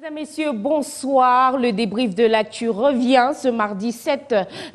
Mesdames, Messieurs, bonsoir. Le débrief de l'actu revient ce mardi 7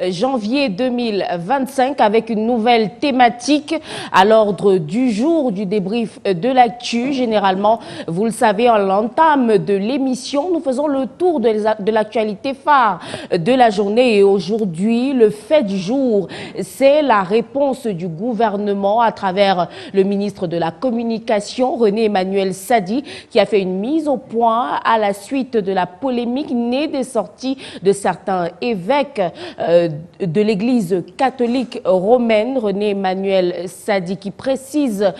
janvier 2025 avec une nouvelle thématique à l'ordre du jour du débrief de l'actu. Généralement, vous le savez, en l'entame de l'émission, nous faisons le tour de l'actualité phare de la journée. Et aujourd'hui, le fait du jour, c'est la réponse du gouvernement à travers le ministre de la Communication, René-Emmanuel Sadi, qui a fait une mise au point à la suite de la polémique née des sorties de certains évêques de l'Église catholique romaine. René-Emmanuel Sadi qui précise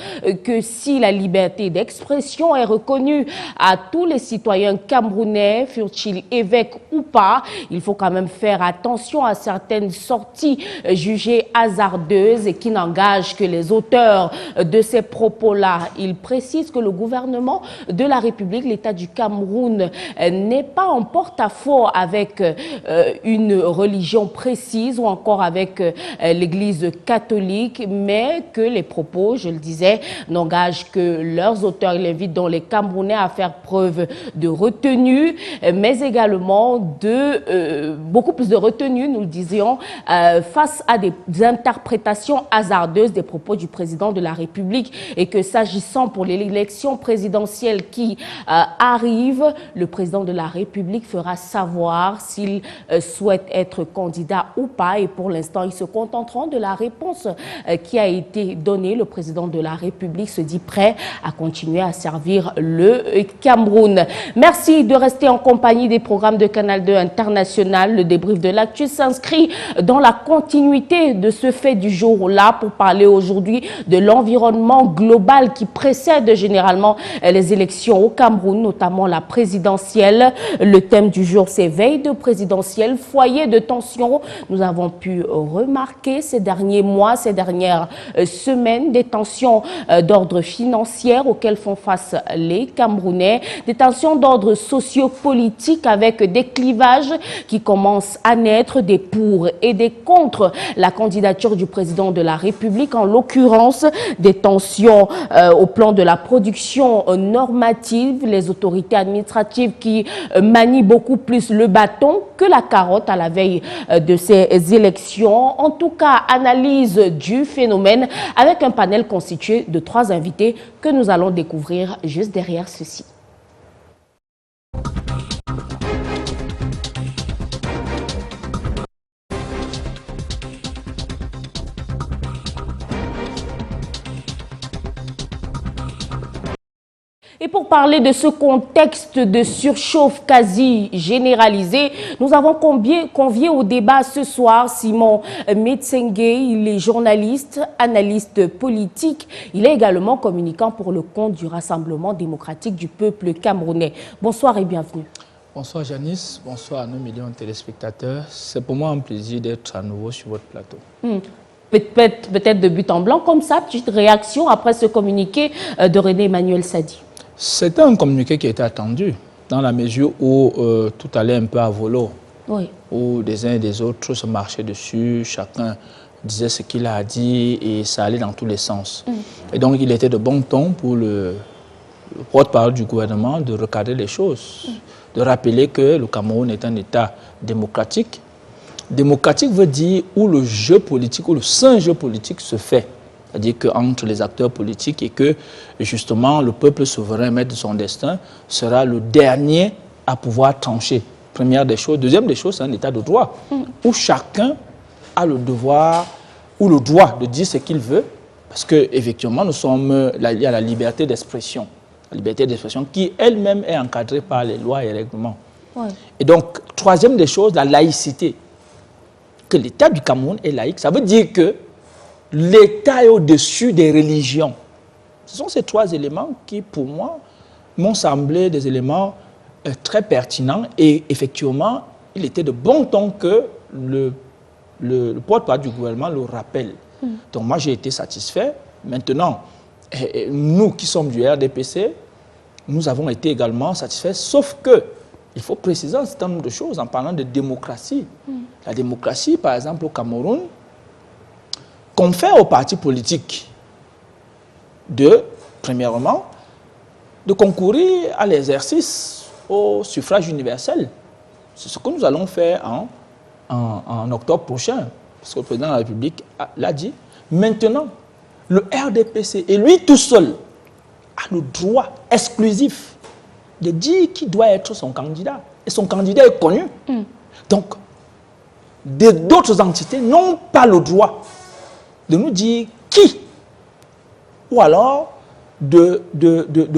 que si la liberté d'expression est reconnue à tous les citoyens camerounais, furent-ils évêques ou pas, il faut quand même faire attention à certaines sorties jugées hasardeuses et qui n'engagent que les auteurs de ces propos-là. Il précise que le gouvernement de la République, l'État du Cameroun, n'est pas en porte-à-faux avec une religion précise ou encore avec l'Église catholique, mais que les propos, je le disais, n'engagent que leurs auteurs. Il invite donc les Camerounais à faire preuve de retenue, mais également de beaucoup plus de retenue, nous le disions, face à des interprétations hasardeuses des propos du président de la République, et que s'agissant pour l'élection présidentielle qui arrive, le président de la République fera savoir s'il souhaite être candidat ou pas, et pour l'instant, ils se contenteront de la réponse qui a été donnée. Le président de la République se dit prêt à continuer à servir le Cameroun. Merci de rester en compagnie des programmes de Canal 2 International. Le débrief de l'actu s'inscrit dans la continuité de ce fait du jour-là pour parler aujourd'hui de l'environnement global qui précède généralement les élections au Cameroun, notamment la présidentielle. Le thème du jour, c'est veille de présidentielle, foyer de tension. Nous avons pu remarquer ces derniers mois, ces dernières semaines, des tensions d'ordre financier auxquelles font face les Camerounais, des tensions d'ordre sociopolitique avec des clivages qui commencent à naître, des pour et des contre la candidature du président de la République, en l'occurrence des tensions au plan de la production normative, les autorités administratives qui manient beaucoup plus le bâton que la carotte à la veille de ces élections. En tout cas, analyse du phénomène avec un panel constitué de 3 invités que nous allons découvrir juste derrière ceci. Et pour parler de ce contexte de surchauffe quasi généralisée, nous avons convié au débat ce soir Simon Metsenge. Il est journaliste, analyste politique. Il est également communicant pour le compte du Rassemblement démocratique du peuple camerounais. Bonsoir et bienvenue. Bonsoir Janice, bonsoir à nos millions de téléspectateurs. C'est pour moi un plaisir d'être à nouveau sur votre plateau. Peut-être de but en blanc comme ça, petite réaction après ce communiqué de René-Emmanuel Sadi. C'était un communiqué qui était attendu, dans la mesure où tout allait un peu à volo, oui, où des uns et des autres se marchaient dessus, chacun disait ce qu'il a dit et ça allait dans tous les sens. Et donc il était de bon ton pour le porte-parole du gouvernement de recadrer les choses, de rappeler que le Cameroun est un État démocratique. Démocratique veut dire où le jeu politique, où le sain jeu politique se fait. C'est-à-dire qu'entre les acteurs politiques et que, justement, le peuple souverain, maître de son destin, sera le dernier à pouvoir trancher. Première des choses. Deuxième des choses, c'est un état de droit, où chacun a le devoir ou le droit de dire ce qu'il veut, parce qu'effectivement, nous sommes, il y a la liberté d'expression. La liberté d'expression qui, elle-même, est encadrée par les lois et règlements. Ouais. Et donc, troisième des choses, la laïcité. Que l'État du Cameroun est laïque, ça veut dire que l'État est au-dessus des religions. Ce sont ces 3 éléments qui, pour moi, m'ont semblé des éléments très pertinents. Et effectivement, il était de bon ton que le porte-parole du gouvernement le rappelle. Donc moi, j'ai été satisfait. Maintenant, nous qui sommes du RDPC, nous avons été également satisfaits, sauf que il faut préciser un certain nombre de choses en parlant de démocratie. La démocratie, par exemple, au Cameroun, confère aux partis politiques premièrement, de concourir à l'exercice au suffrage universel. C'est ce que nous allons faire en octobre prochain, parce que le président de la République l'a dit. Maintenant, le RDPC, et lui tout seul, a le droit exclusif de dire qui doit être son candidat. Et son candidat est connu. Donc, d'autres entités n'ont pas le droit de nous dire qui, ou alors de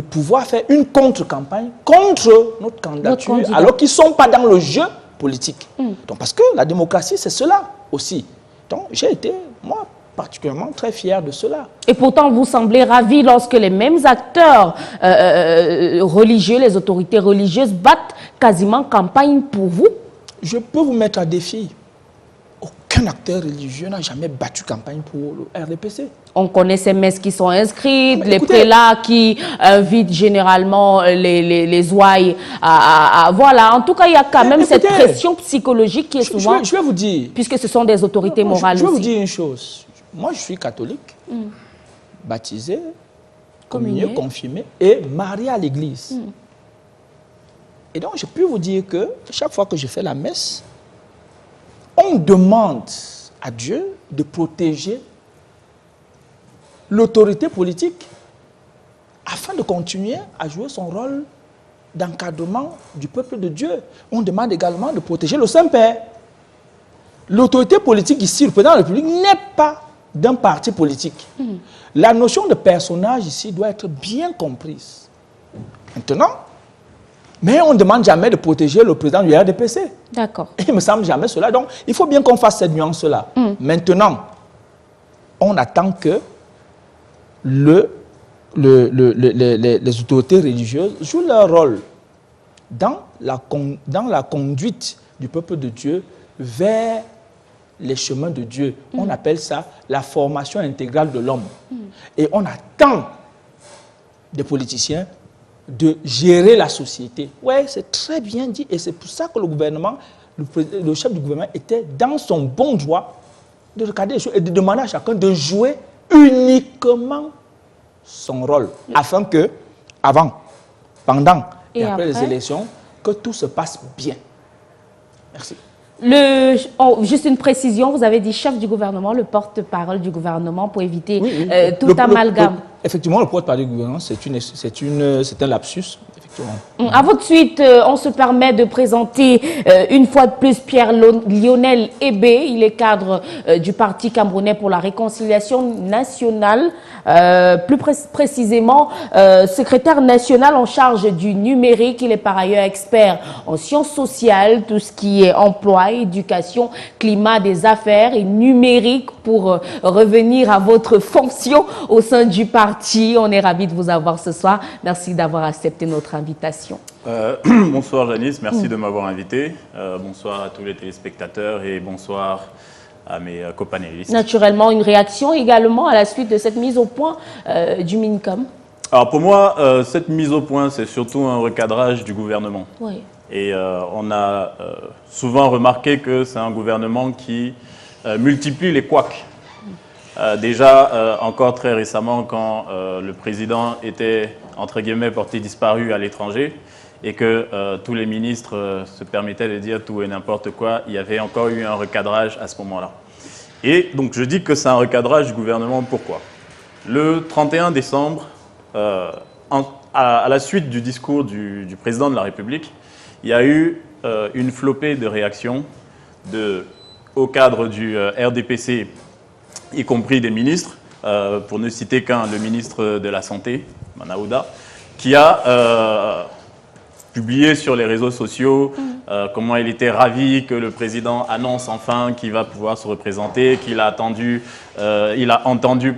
pouvoir faire une contre-campagne contre notre candidature, alors qu'ils ne sont pas dans le jeu politique. Donc, parce que la démocratie, c'est cela aussi. Donc, j'ai été, moi, particulièrement très fier de cela. Et pourtant, vous semblez ravi lorsque les mêmes acteurs religieux, les autorités religieuses, battent quasiment campagne pour vous. Je peux vous mettre à défi. Aucun acteur religieux n'a jamais battu campagne pour le RDPC. On connaît ces messes qui sont inscrites, les prélats qui invitent généralement les ouailles voilà, en tout cas, il y a quand même cette pression psychologique qui est souvent... Je vais vous dire... Puisque ce sont des autorités morales aussi. Je vais vous dire une chose. Moi, je suis catholique, baptisé, communié, confirmé et marié à l'église. Et donc, je peux vous dire que chaque fois que je fais la messe, on demande à Dieu de protéger l'autorité politique afin de continuer à jouer son rôle d'encadrement du peuple de Dieu. On demande également de protéger le Saint-Père. L'autorité politique ici, le président de la République, n'est pas d'un parti politique. La notion de personnage ici doit être bien comprise. Maintenant, mais on ne demande jamais de protéger le président du RDPC. D'accord. Il ne me semble jamais cela. Donc, il faut bien qu'on fasse cette nuance-là. Maintenant, on attend que les autorités religieuses jouent leur rôle dans la conduite du peuple de Dieu vers les chemins de Dieu. On appelle ça la formation intégrale de l'homme. Et on attend des politiciens de gérer la société. Oui, c'est très bien dit. Et c'est pour ça que le gouvernement, le chef du gouvernement était dans son bon droit de regarder les choses et de demander à chacun de jouer uniquement son rôle. Afin que, avant, pendant et après les élections, que tout se passe bien. Merci. Juste une précision, vous avez dit chef du gouvernement, le porte-parole du gouvernement pour éviter tout amalgame. Effectivement, le porte-parole du gouvernement, c'est un lapsus. À votre suite, on se permet de présenter une fois de plus Pierre-Lionel Ébé. Il est cadre du Parti camerounais pour la réconciliation nationale, plus précisément secrétaire national en charge du numérique. Il est par ailleurs expert en sciences sociales, tout ce qui est emploi, éducation, climat des affaires et numérique. Pour revenir à votre fonction au sein du parti, on est ravis de vous avoir ce soir. Merci d'avoir accepté notre invitation. Bonsoir Janice, merci de m'avoir invité. Bonsoir à tous les téléspectateurs et bonsoir à mes copanélistes. Naturellement, une réaction également à la suite de cette mise au point du MINCOM. Alors pour moi, cette mise au point, c'est surtout un recadrage du gouvernement. Oui. Et on a souvent remarqué que c'est un gouvernement qui multiplie les couacs. Déjà, encore très récemment, quand le président était, entre guillemets, porté disparu à l'étranger et que tous les ministres se permettaient de dire tout et n'importe quoi, il y avait encore eu un recadrage à ce moment-là. Et donc, je dis que c'est un recadrage du gouvernement. Pourquoi? Le 31 décembre, à la suite du discours du président de la République, il y a eu une flopée de réactions au cadre du RDPC, y compris des ministres, pour ne citer qu'un, le ministre de la Santé, Manaouda, qui a publié sur les réseaux sociaux comment il était ravi que le président annonce enfin qu'il va pouvoir se représenter, qu'il a entendu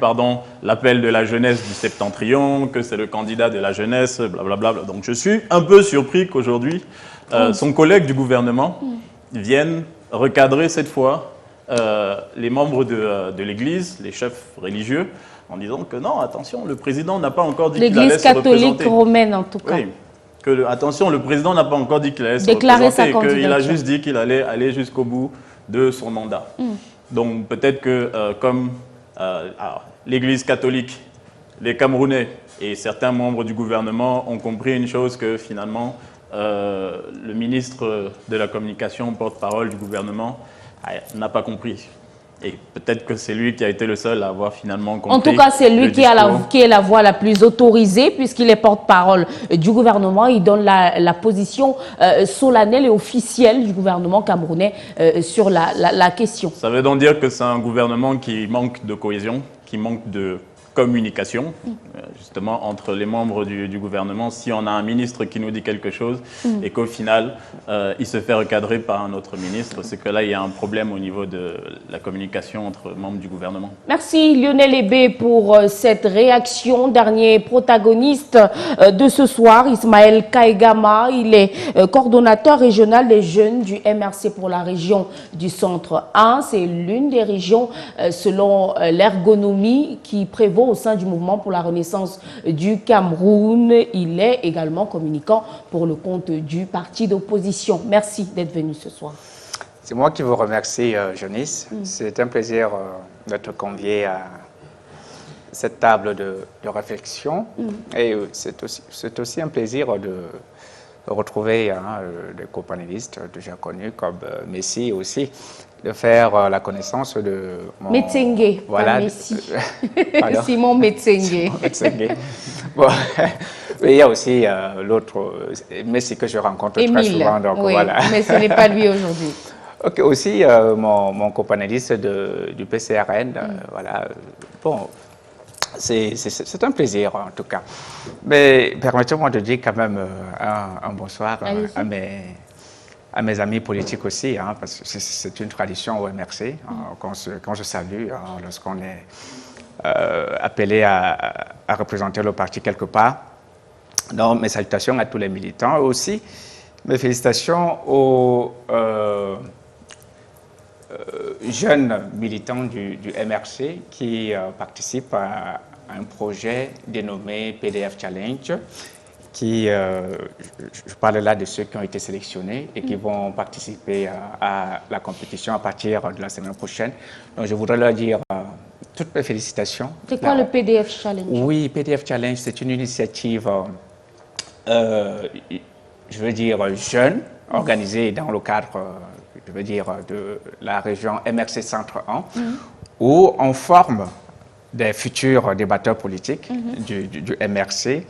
l'appel de la jeunesse du Septentrion, que c'est le candidat de la jeunesse, blablabla. Donc je suis un peu surpris qu'aujourd'hui, son collègue du gouvernement vienne recadrer cette fois les membres de l'Église, les chefs religieux, en disant que non, attention, le président n'a pas encore dit qu'il allait se représenter. L'Église catholique romaine, en tout cas. Oui, attention, le président n'a pas encore dit qu'il allait se représenter, qu'il a juste dit qu'il allait aller jusqu'au bout de son mandat. Donc peut-être que comme l'Église catholique, les Camerounais et certains membres du gouvernement ont compris une chose, que finalement, le ministre de la Communication, porte-parole du gouvernement, n'a pas compris. Et peut-être que c'est lui qui a été le seul à avoir finalement compris. En tout cas, c'est lui qui est la voix la plus autorisée, puisqu'il est porte-parole du gouvernement. Il donne la position solennelle et officielle du gouvernement camerounais sur la question. Ça veut donc dire que c'est un gouvernement qui manque de cohésion, qui manque de communication, justement, entre les membres du gouvernement. Si on a un ministre qui nous dit quelque chose et qu'au final, il se fait recadrer par un autre ministre, c'est que là, il y a un problème au niveau de la communication entre membres du gouvernement. Merci Lionel Ebé pour cette réaction. Dernier protagoniste de ce soir, Ismaël Kaegama. Il est coordonnateur régional des jeunes du MRC pour la région du Centre 1. C'est l'une des régions, selon l'ergonomie, qui prévaut au sein du mouvement pour la renaissance du Cameroun. Il est également communicant pour le compte du parti d'opposition. Merci d'être venu ce soir. C'est moi qui vous remercie, Janice. C'est un plaisir d'être convié à cette table de réflexion. Et c'est aussi un plaisir de retrouver des copanélistes déjà connus comme Messi aussi, de faire la connaissance de mon... Metsengue, voilà, pas Messi. Simon Metsengue. Bon. Mais il y a aussi l'autre Messi que je rencontre Émile, très souvent. Donc, oui, voilà. mais ce n'est pas lui aujourd'hui. Ok, aussi mon copanéliste du PCRN, voilà. Bon, c'est un plaisir en tout cas. Mais permettez-moi de dire quand même un bonsoir à mes amis politiques aussi, parce que c'est une tradition au MRC, quand je salue, lorsqu'on est appelé à représenter le parti quelque part. Donc, mes salutations à tous les militants et aussi mes félicitations aux jeunes militants du MRC qui participent à un projet dénommé PDF Challenge, qui, je parle là de ceux qui ont été sélectionnés et qui vont participer à la compétition à partir de la semaine prochaine. Donc, je voudrais leur dire toutes mes félicitations. C'est quoi le PDF Challenge? Oui, PDF Challenge, c'est une initiative, je veux dire, jeune, organisée dans le cadre, je veux dire, de la région MRC Centre 1, où on forme des futurs débatteurs politiques du MRC.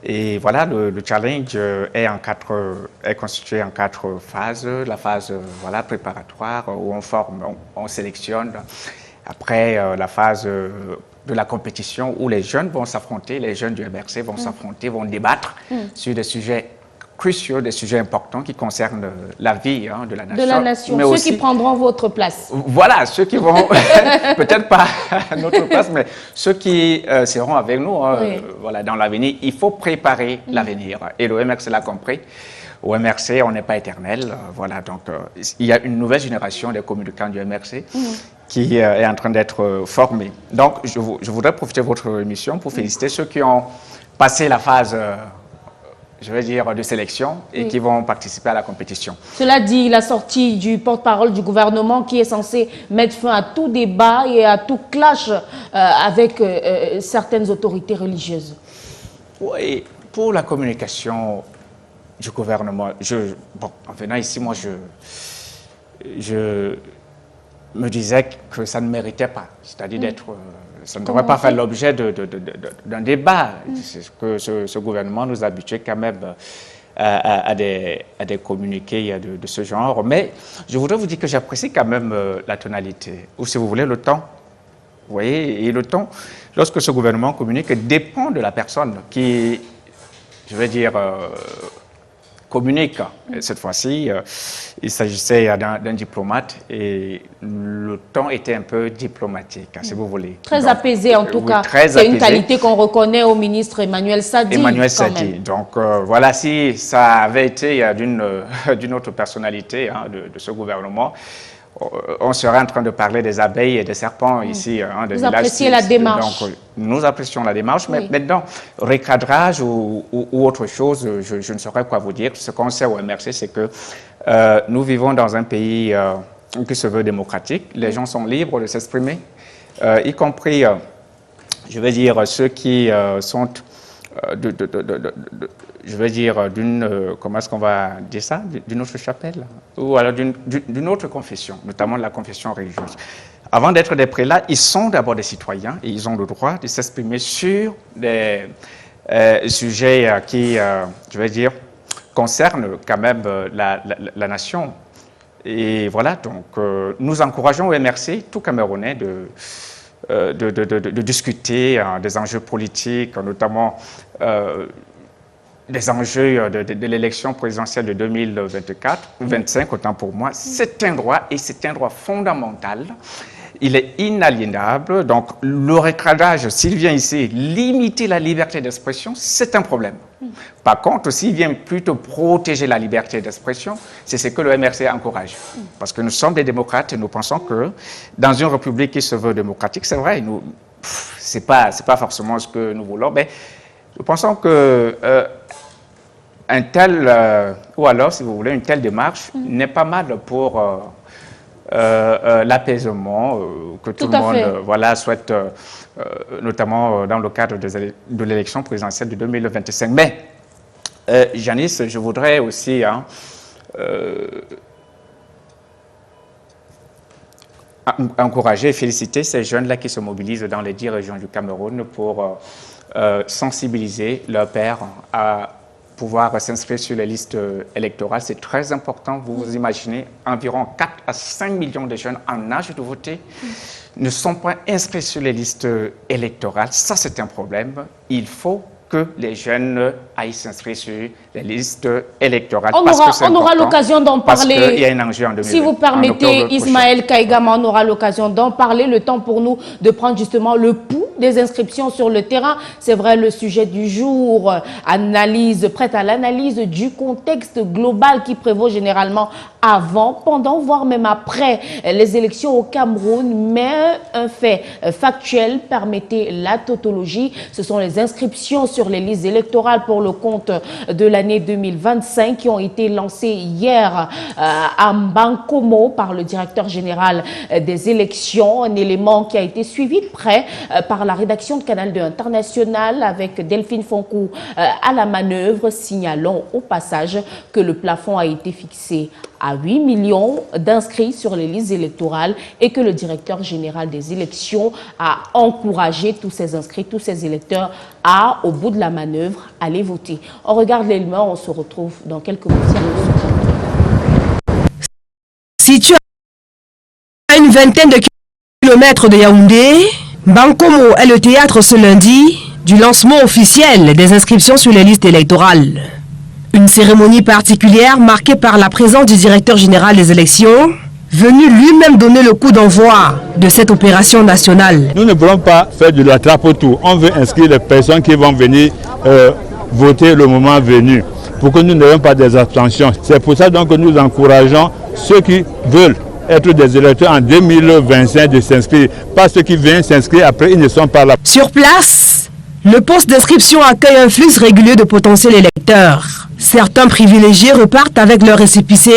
Et voilà, le challenge est constitué en 4 phases. La phase voilà, préparatoire, où on forme, on sélectionne. Après, la phase de la compétition, où les jeunes vont s'affronter, les jeunes du MRC vont s'affronter, vont débattre sur des sujets cruciaux, des sujets importants qui concernent la vie de la nation. De la nation, mais ceux aussi, qui prendront votre place. Voilà, ceux qui vont, peut-être pas à notre place, mais ceux qui seront avec nous voilà, dans l'avenir. Il faut préparer l'avenir. Et le MRC l'a compris. Au MRC, on n'est pas éternel. Voilà, donc il y a une nouvelle génération de communicants du MRC qui est en train d'être formée. Donc, je voudrais profiter de votre émission pour féliciter ceux qui ont passé la phase, je vais dire, de sélection et qui vont participer à la compétition. Cela dit, la sortie du porte-parole du gouvernement qui est censé mettre fin à tout débat et à tout clash avec certaines autorités religieuses. Oui, pour la communication du gouvernement, bon, en venant ici, moi, je me disais que ça ne méritait pas, c'est-à-dire d'être... ça ne devrait pas faire l'objet d'un débat. C'est ce que ce gouvernement nous habitue quand même à des communiqués de ce genre. Mais je voudrais vous dire que j'apprécie quand même la tonalité, ou si vous voulez, le ton. Vous voyez, et le ton, lorsque ce gouvernement communique, dépend de la personne qui, je vais dire, communique. Et cette fois-ci, il s'agissait d'un diplomate et le ton était un peu diplomatique, si vous voulez. Très donc, apaisé en tout cas. C'est une qualité qu'on reconnaît au ministre Emmanuel Sadi. Emmanuel Sadi. Donc voilà, si ça avait été d'une autre personnalité de ce gouvernement, on serait en train de parler des abeilles et des serpents ici. Vous appréciez la démarche. Donc, nous apprécions la démarche, mais maintenant, recadrage ou autre chose, je ne saurais quoi vous dire. Ce qu'on sait au MRC, c'est que nous vivons dans un pays qui se veut démocratique. Les gens sont libres de s'exprimer, y compris, je veux dire, ceux qui sont je veux dire, comment est-ce qu'on va dire ça, d'une autre chapelle, ou alors d'une autre confession, notamment la confession religieuse. Avant d'être des prélats, ils sont d'abord des citoyens et ils ont le droit de s'exprimer sur des sujets qui, je veux dire, concernent quand même la nation. Et voilà, donc nous encourageons au MRC, tout Camerounais, de discuter des enjeux politiques, notamment des enjeux de l'élection présidentielle de 2024-25, autant pour moi. C'est un droit et c'est un droit fondamental. Il est inaliénable. Donc, le recadrage, s'il vient ici limiter la liberté d'expression, c'est un problème. Par contre, s'il vient plutôt protéger la liberté d'expression, c'est ce que le MRC encourage. Parce que nous sommes des démocrates et nous pensons que dans une république qui se veut démocratique, c'est vrai, c'est pas forcément ce que nous voulons, mais nous pensons que un tel, ou alors, si vous voulez, une telle démarche n'est pas mal pour l'apaisement que tout le monde souhaite, notamment dans le cadre de l'élection présidentielle de 2025. Mais, Janice, je voudrais aussi encourager et féliciter ces jeunes-là qui se mobilisent dans les 10 régions du Cameroun pour sensibiliser leurs pairs à pouvoir s'inscrire sur les listes électorales. C'est très important. Vous imaginez, environ 4 à 5 millions de jeunes en âge de voter ne sont pas inscrits sur les listes électorales. Ça, c'est un problème. Il faut que les jeunes aillent s'inscrire sur les listes électorales. On aura l'occasion d'en parler. Parce qu'il y a un enjeu en 2020. Si vous permettez, Ismaël Kaïgama, on aura l'occasion d'en parler. Le temps pour nous de prendre justement le pouls des inscriptions sur le terrain. C'est vrai, le sujet du jour, prête à l'analyse du contexte global qui prévaut généralement avant, pendant, voire même après les élections au Cameroun. Mais un fait factuel, permettez la tautologie, ce sont les inscriptions sur les listes électorales pour le compte de l'année 2025 qui ont été lancées hier à Mbankomo par le directeur général des élections, un élément qui a été suivi de près par la rédaction de Canal 2 International avec Delphine Fonkou à la manœuvre. Signalons au passage que le plafond a été fixé à 8 millions d'inscrits sur les listes électorales et que le directeur général des élections a encouragé tous ces inscrits, tous ces électeurs à, au bout de la manœuvre, aller voter. On regarde l'élément, on se retrouve dans quelques minutes. Situé à une vingtaine de kilomètres de Yaoundé, Mbankomo est le théâtre ce lundi du lancement officiel des inscriptions sur les listes électorales. Une cérémonie particulière marquée par la présence du directeur général des élections, venu lui-même donner le coup d'envoi de cette opération nationale. Nous ne voulons pas faire de la trappe autour. On veut inscrire les personnes qui vont venir voter le moment venu, pour que nous n'ayons pas des abstentions. C'est pour ça donc que nous encourageons ceux qui veulent être des électeurs en 2025 de s'inscrire. Pas ceux qui viennent s'inscrire après, ils ne sont pas là. Sur place, le poste d'inscription accueille un flux régulier de potentiels électeurs. Certains privilégiés repartent avec leur récépissé,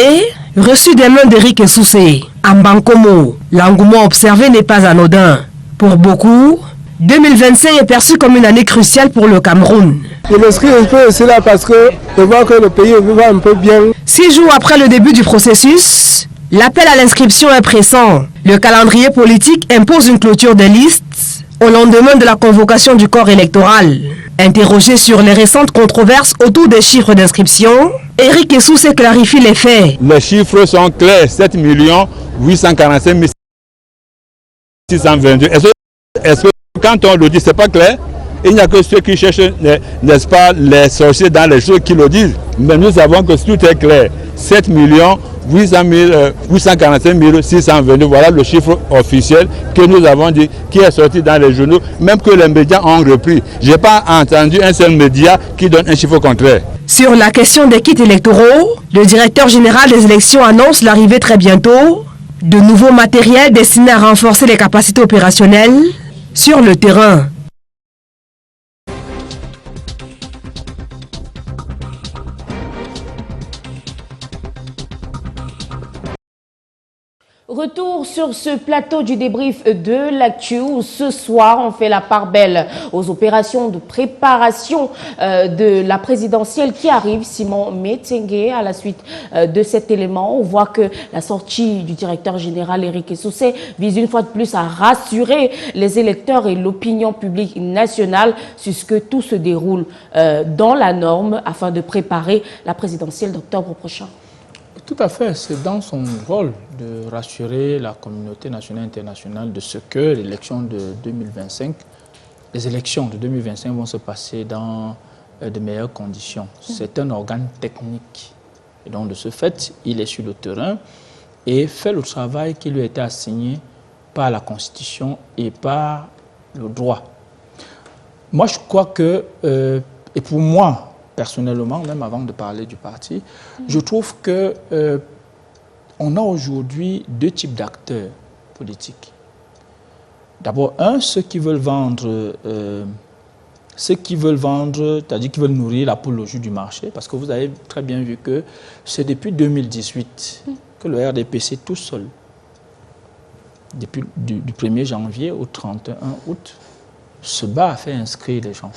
reçu des mains d'Éric Soussé. À Mbankomo, l'engouement observé n'est pas anodin. Pour beaucoup, 2025 est perçu comme une année cruciale pour le Cameroun. Je m'inscris un peu aussi là parce que je vois que le pays va un peu bien. 6 jours après le début du processus, l'appel à l'inscription est pressant. Le calendrier politique impose une clôture des listes au lendemain de la convocation du corps électoral. Interrogé sur les récentes controverses autour des chiffres d'inscription, Éric Soussé clarifie les faits. Les chiffres sont clairs, 7 845 622. Est-ce que quand on le dit, c'est pas clair? Il n'y a que ceux qui cherchent, n'est-ce pas, les sorciers dans les choses qui le disent. Mais nous savons que tout est clair. 7 845 622, voilà le chiffre officiel que nous avons dit, qui est sorti dans les journaux, même que les médias ont repris. Je n'ai pas entendu un seul média qui donne un chiffre contraire. Sur la question des kits électoraux, le directeur général des élections annonce l'arrivée très bientôt de nouveaux matériels destinés à renforcer les capacités opérationnelles sur le terrain. Retour sur ce plateau du débrief de l'actu où ce soir on fait la part belle aux opérations de préparation de la présidentielle qui arrive. Simon Metsengue, à la suite de cet élément, on voit que la sortie du directeur général Éric Essoussé vise une fois de plus à rassurer les électeurs et l'opinion publique nationale sur ce que tout se déroule dans la norme afin de préparer la présidentielle d'octobre prochain. Tout à fait, c'est dans son rôle de rassurer la communauté nationale et internationale de ce que l'élection de 2025, les élections de 2025 vont se passer dans de meilleures conditions. C'est un organe technique. Et donc, de ce fait, il est sur le terrain et fait le travail qui lui a été assigné par la Constitution et par le droit. Moi, je crois que, et pour moi, personnellement, même avant de parler du parti, je trouve que on a aujourd'hui deux types d'acteurs politiques. D'abord, ceux qui veulent vendre, c'est-à-dire qui veulent nourrir la poule au jus du marché, parce que vous avez très bien vu que c'est depuis 2018 que le RDPC tout seul, depuis du 1er janvier au 31 août, se bat à faire inscrire les gens.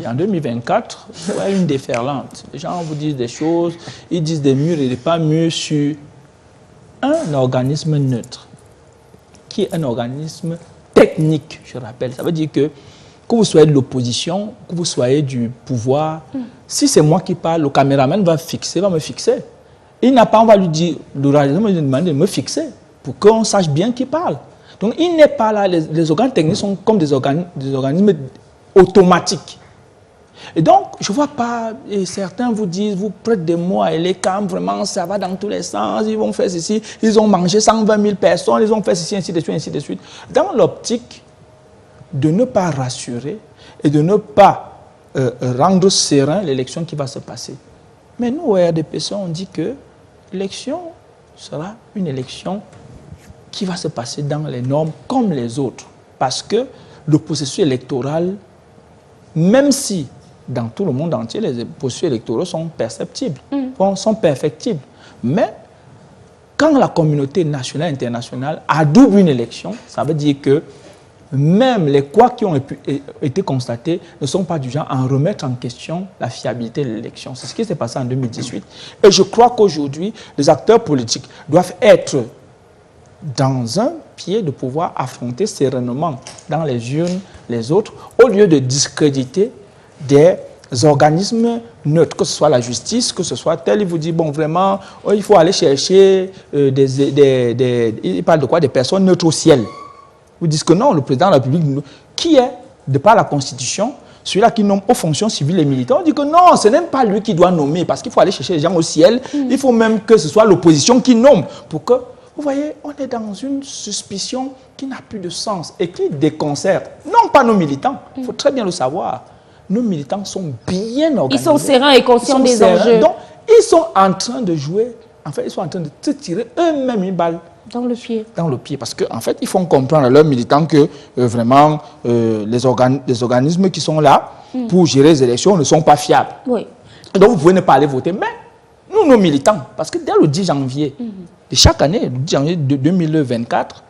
Et en 2024, il y a une déferlante. Les gens vous disent des choses, ils disent des murs et des pas mûrs sur un organisme neutre, qui est un organisme technique, je rappelle. Ça veut dire que vous soyez de l'opposition, que vous soyez du pouvoir, si c'est moi qui parle, le caméraman va me fixer. Il n'a pas, on va lui dire, le réalisateur va lui demander de me fixer, pour qu'on sache bien qui parle. Donc, il n'est pas là, les organes techniques sont comme des organismes automatiques. Et donc, je ne vois pas, et certains vous disent, vous prêtez des mots à l'ECAM, vraiment, ça va dans tous les sens, ils vont faire ceci, ils ont mangé 120 000 personnes, ils ont fait ceci, ainsi de suite, ainsi de suite. Dans l'optique de ne pas rassurer et de ne pas rendre serein l'élection qui va se passer. Mais nous, au RDPC, on dit que l'élection sera une élection qui va se passer dans les normes comme les autres. Parce que le processus électoral, même si dans tout le monde entier, les processus électoraux sont perceptibles, sont perfectibles. Mais quand la communauté nationale et internationale adoube une élection, ça veut dire que même les couacs qui ont été constatés ne sont pas du genre à en remettre en question la fiabilité de l'élection. C'est ce qui s'est passé en 2018. Et je crois qu'aujourd'hui, les acteurs politiques doivent être dans un pied de pouvoir affronter sereinement dans les urnes les autres, au lieu de discréditer des organismes neutres, que ce soit la justice, que ce soit tel, il vous dit, bon, vraiment, il faut aller chercher il parle de quoi? Des personnes neutres au ciel. Vous dites que non, le président de la République, qui est, de par la Constitution, celui-là qui nomme aux fonctions civiles et militaires, on dit que non, ce n'est même pas lui qui doit nommer, parce qu'il faut aller chercher les gens au ciel, il faut même que ce soit l'opposition qui nomme, pour que, vous voyez, on est dans une suspicion qui n'a plus de sens et qui déconcerte, non pas nos militants, il faut très bien le savoir. Nos militants sont bien organisés. Ils sont sereins et conscients des enjeux. Donc, ils sont en train de jouer, en fait, ils sont en train de se tirer eux-mêmes une balle dans le pied. Dans le pied, parce qu'en fait, ils font comprendre à leurs militants que vraiment, les organismes qui sont là pour gérer les élections ne sont pas fiables. Oui. Et donc, vous pouvez ne pas aller voter. Mais nous, nos militants, parce que dès le 10 janvier de chaque année, le 10 janvier de 2024,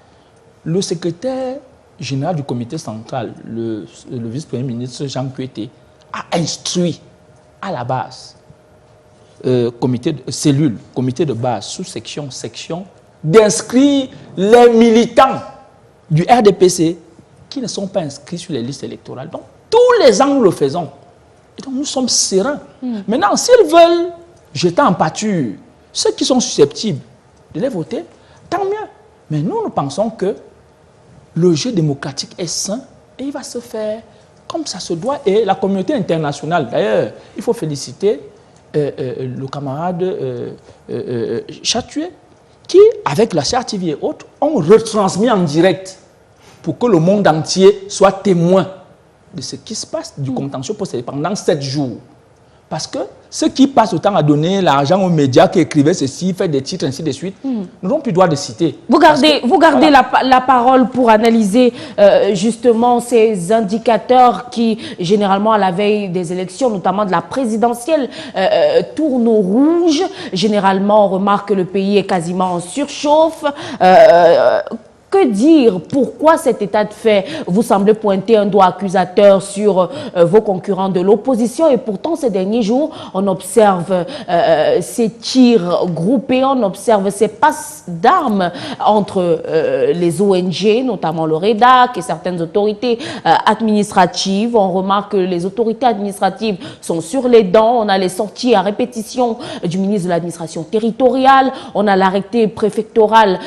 le secrétaire général du comité central, le vice-premier ministre Jean Kuete, a instruit à la base, cellule, comité de base, sous-section, section, d'inscrire les militants du RDPC qui ne sont pas inscrits sur les listes électorales. Donc, tous les ans, nous le faisons. Et donc, nous sommes sereins. Maintenant, s'ils veulent jeter en pâture ceux qui sont susceptibles de les voter, tant mieux. Mais nous pensons que le jeu démocratique est sain et il va se faire comme ça se doit. Et la communauté internationale, d'ailleurs, il faut féliciter le camarade Chatué, qui, avec la CRTV et autres, ont retransmis en direct pour que le monde entier soit témoin de ce qui se passe du contentieux possédé pendant 7 jours. Parce que ceux qui passent autant à donner l'argent aux médias, qui écrivaient ceci, fait des titres, ainsi de suite, n'auront plus droit de citer. Vous gardez la parole pour analyser justement ces indicateurs qui, généralement à la veille des élections, notamment de la présidentielle, tournent au rouge. Généralement, on remarque que le pays est quasiment en surchauffe. Que dire? Pourquoi cet état de fait? Vous semblez pointer un doigt accusateur sur vos concurrents de l'opposition et pourtant ces derniers jours, on observe ces tirs groupés, on observe ces passes d'armes entre les ONG, notamment le REDAC et certaines autorités administratives. On remarque que les autorités administratives sont sur les dents. On a les sorties à répétition du ministre de l'administration territoriale. On a l'arrêté préfectoral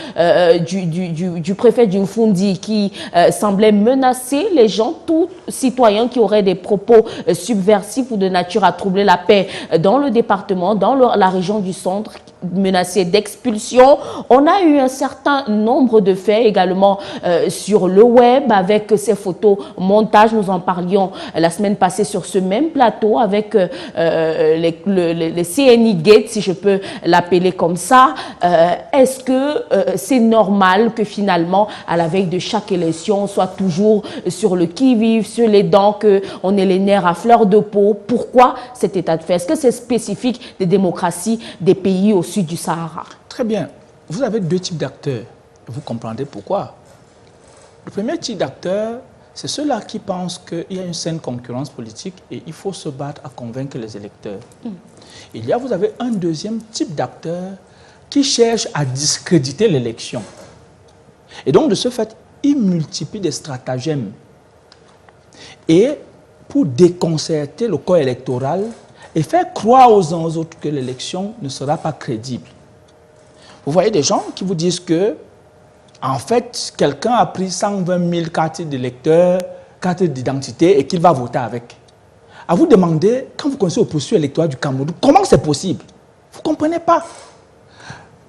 du préfet du Mfundi qui semblait menacer les gens, tout citoyen qui aurait des propos subversifs ou de nature à troubler la paix dans le département, dans la région du centre, menacé d'expulsion. On a eu un certain nombre de faits également sur le web avec ces photos montages. Nous en parlions la semaine passée sur ce même plateau avec les CNI Gate, si je peux l'appeler comme ça. Est-ce que c'est normal que finalement, à la veille de chaque élection, on soit toujours sur le qui-vive, sur les dents, qu'on ait les nerfs à fleur de peau? Pourquoi cet état de fait? Est-ce que c'est spécifique des démocraties des pays au sud du Sahara? Très bien. Vous avez deux types d'acteurs. Vous comprendrez pourquoi. Le premier type d'acteurs, c'est ceux-là qui pensent qu'il y a une saine concurrence politique et il faut se battre à convaincre les électeurs. Vous avez un deuxième type d'acteurs qui cherchent à discréditer l'élection. Et donc, de ce fait, ils multiplient des stratagèmes. Et pour déconcerter le corps électoral et faire croire aux uns aux autres que l'élection ne sera pas crédible. Vous voyez des gens qui vous disent que, en fait, quelqu'un a pris 120 000 cartes d'électeurs, cartes d'identité et qu'il va voter avec. À vous demander, quand vous connaissez le processus électoral du Cameroun, comment c'est possible? Vous ne comprenez pas.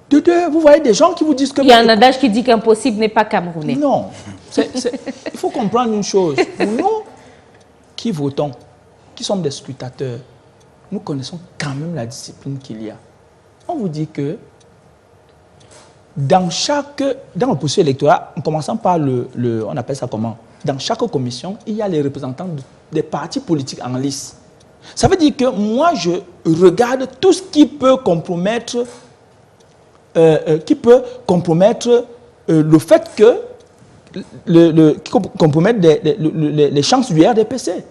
De deux, vous voyez des gens qui vous disent que... Il y a un adage qui dit qu'impossible n'est pas camerounais. Non. Il faut comprendre une chose. Pour nous qui votons, qui sommes des scrutateurs, nous connaissons quand même la discipline qu'il y a. On vous dit que dans le processus électoral, en commençant par on appelle ça comment? Dans chaque commission, il y a les représentants des partis politiques en lice. Ça veut dire que moi, je regarde tout ce qui peut compromettre le fait que compromettre les chances du RDPC,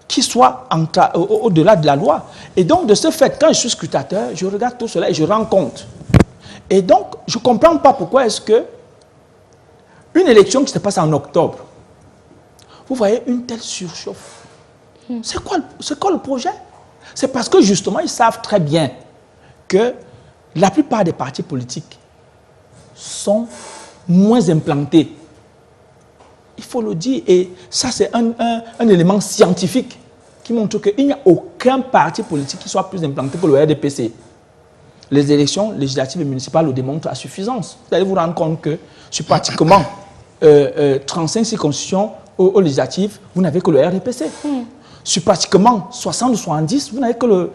qui soient au-delà de la loi. Et donc, de ce fait, quand je suis scrutateur, je regarde tout cela et je rends compte. Et donc, je ne comprends pas pourquoi est-ce que une élection qui se passe en octobre, vous voyez une telle surchauffe. C'est quoi le projet? C'est parce que justement, ils savent très bien que la plupart des partis politiques sont moins implantés. Il faut le dire, et ça c'est un élément scientifique qui montre qu'il n'y a aucun parti politique qui soit plus implanté que le RDPC. Les élections législatives et municipales le démontrent à suffisance. Vous allez vous rendre compte que sur pratiquement 35 circonscriptions aux législatives, vous n'avez que le RDPC. Sur pratiquement 60 ou 70, vous n'avez que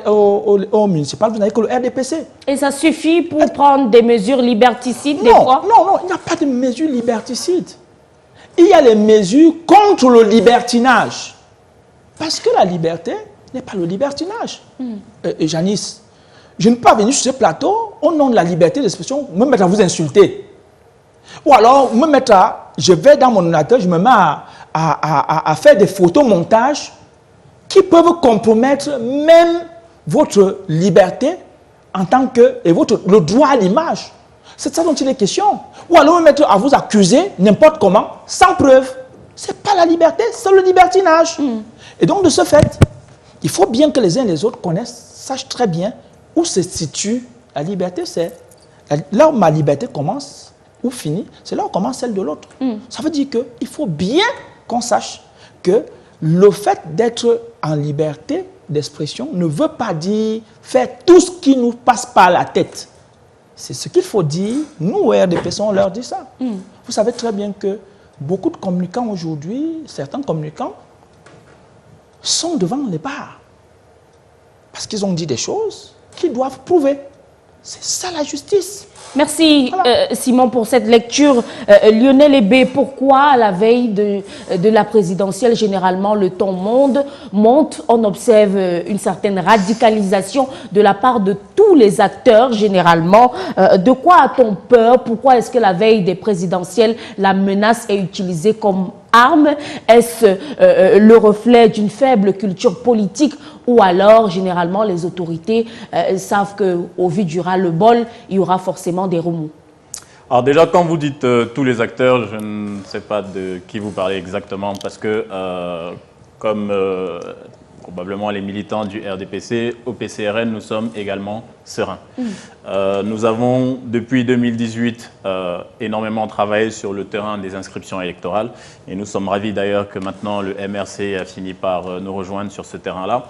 au municipal, vous n'avez que le RDPC. Et ça suffit pour prendre des mesures liberticides des fois? Non, il n'y a pas de mesures liberticides. Il y a les mesures contre le libertinage. Parce que la liberté n'est pas le libertinage. Janice, je ne peux pas venir sur ce plateau au nom de la liberté d'expression, me mettre à vous insulter. Ou alors, je vais dans mon ordinateur, je me mets à faire des photomontages qui peuvent compromettre même votre liberté en tant que, et le droit à l'image. C'est de ça dont il est question. Ou alors me mettre à vous accuser n'importe comment, sans preuve. Ce n'est pas la liberté, c'est le libertinage. Et donc, de ce fait, il faut bien que les uns et les autres sachent très bien où se situe la liberté. C'est là où ma liberté commence ou finit, c'est là où commence celle de l'autre. Ça veut dire qu'il faut bien qu'on sache que le fait d'être en liberté d'expression ne veut pas dire faire tout ce qui nous passe par la tête. C'est ce qu'il faut dire. Nous, au RDPC, on leur dit ça. Vous savez très bien que beaucoup de communicants aujourd'hui, certains communicants, sont devant les bars. parce qu'ils ont dit des choses qu'ils doivent prouver. C'est ça la justice. Merci Simon pour cette lecture. Lionel Ebé, pourquoi à la veille de la présidentielle, généralement le ton monte, on observe une certaine radicalisation de la part de tous les acteurs généralement. De quoi a-t-on peur? Pourquoi est-ce que la veille des présidentielles, la menace est utilisée comme arme? Est-ce le reflet d'une faible culture politique ou alors, généralement, les autorités savent qu'au vu du ras-le-bol, il y aura forcément des remous? Alors déjà, quand vous dites tous les acteurs, je ne sais pas de qui vous parlez exactement, parce que comme probablement les militants du RDPC, au PCRN, nous sommes également sereins. Nous avons, depuis 2018, énormément travaillé sur le terrain des inscriptions électorales, et nous sommes ravis d'ailleurs que maintenant le MRC a fini par nous rejoindre sur ce terrain-là.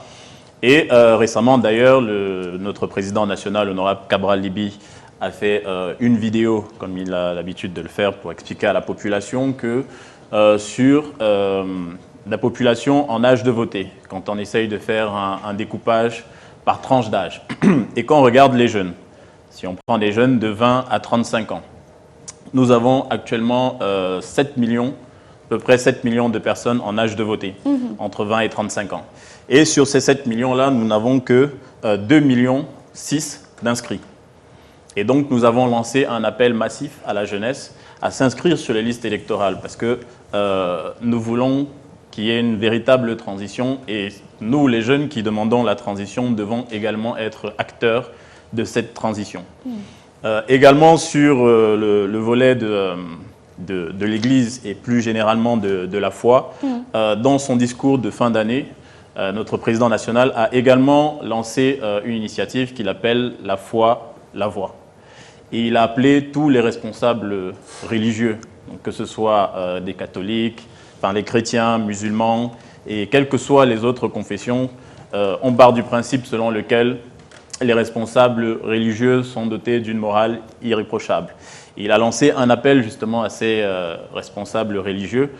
Et récemment, d'ailleurs, notre président national, honorable Cabral Libi, a fait une vidéo, comme il a l'habitude de le faire, pour expliquer à la population que sur la population en âge de voter, quand on essaye de faire un découpage par tranche d'âge, et quand on regarde les jeunes, si on prend des jeunes de 20 à 35 ans, nous avons actuellement 7 millions, à peu près 7 millions de personnes en âge de voter, entre 20 et 35 ans. Et sur ces 7 millions-là, nous n'avons que 2,6 millions d'inscrits. Et donc, nous avons lancé un appel massif à la jeunesse à s'inscrire sur les listes électorales parce que nous voulons qu'il y ait une véritable transition et nous, les jeunes qui demandons la transition, devons également être acteurs de cette transition. Également sur le volet de l'Église et plus généralement de la foi, dans son discours de fin d'année, notre président national a également lancé une initiative qu'il appelle « La foi, la voix ». Et il a appelé tous les responsables religieux, donc que ce soit des catholiques, enfin les chrétiens, musulmans, et quelles que soient les autres confessions, on part du principe selon lequel les responsables religieux sont dotés d'une morale irréprochable. Et il a lancé un appel justement à ces responsables religieux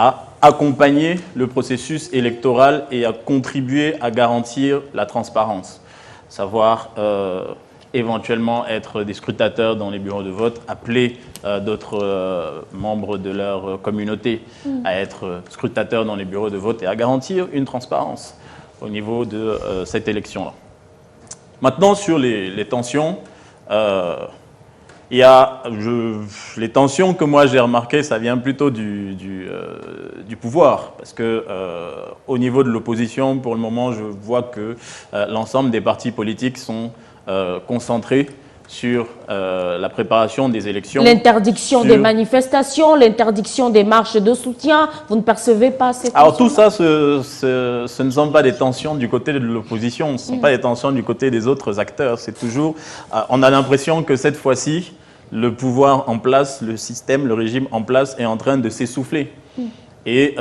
à accompagner le processus électoral et à contribuer à garantir la transparence, savoir éventuellement être des scrutateurs dans les bureaux de vote, appeler d'autres membres de leur communauté à être scrutateurs dans les bureaux de vote et à garantir une transparence au niveau de cette élection-là. Maintenant, sur les tensions, il y a, les tensions que moi j'ai remarquées, ça vient plutôt du pouvoir, parce que au niveau de l'opposition, pour le moment, je vois que l'ensemble des partis politiques sont concentrés sur la préparation des élections. L'interdiction des manifestations, l'interdiction des marches de soutien, vous ne percevez pas ces tensions? Alors tout ça, ce ne sont pas des tensions du côté de l'opposition, ce ne sont pas des tensions du côté des autres acteurs. C'est toujours, on a l'impression que cette fois-ci, le pouvoir en place, le système, le régime en place est en train de s'essouffler. Et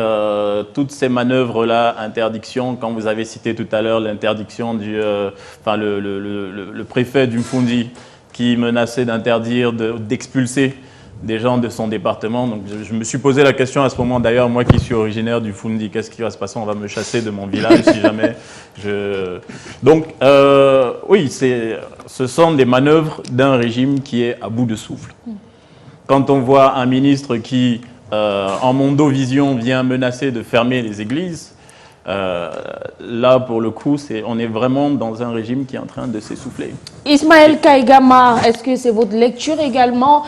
toutes ces manœuvres-là, interdiction, quand vous avez cité tout à l'heure l'interdiction du, le préfet du Mfundi qui menaçait d'interdire, d'expulser des gens de son département. Donc je me suis posé la question à ce moment, d'ailleurs, moi qui suis originaire du Mfundi, qu'est-ce qui va se passer? On va me chasser de mon village si jamais je... Donc oui, ce sont des manœuvres d'un régime qui est à bout de souffle. Quand on voit un ministre qui, en mondovision, vient menacer de fermer les églises, là, pour le coup, on est vraiment dans un régime qui est en train de s'essouffler. Ismaël Kaïgama, est-ce que c'est votre lecture également,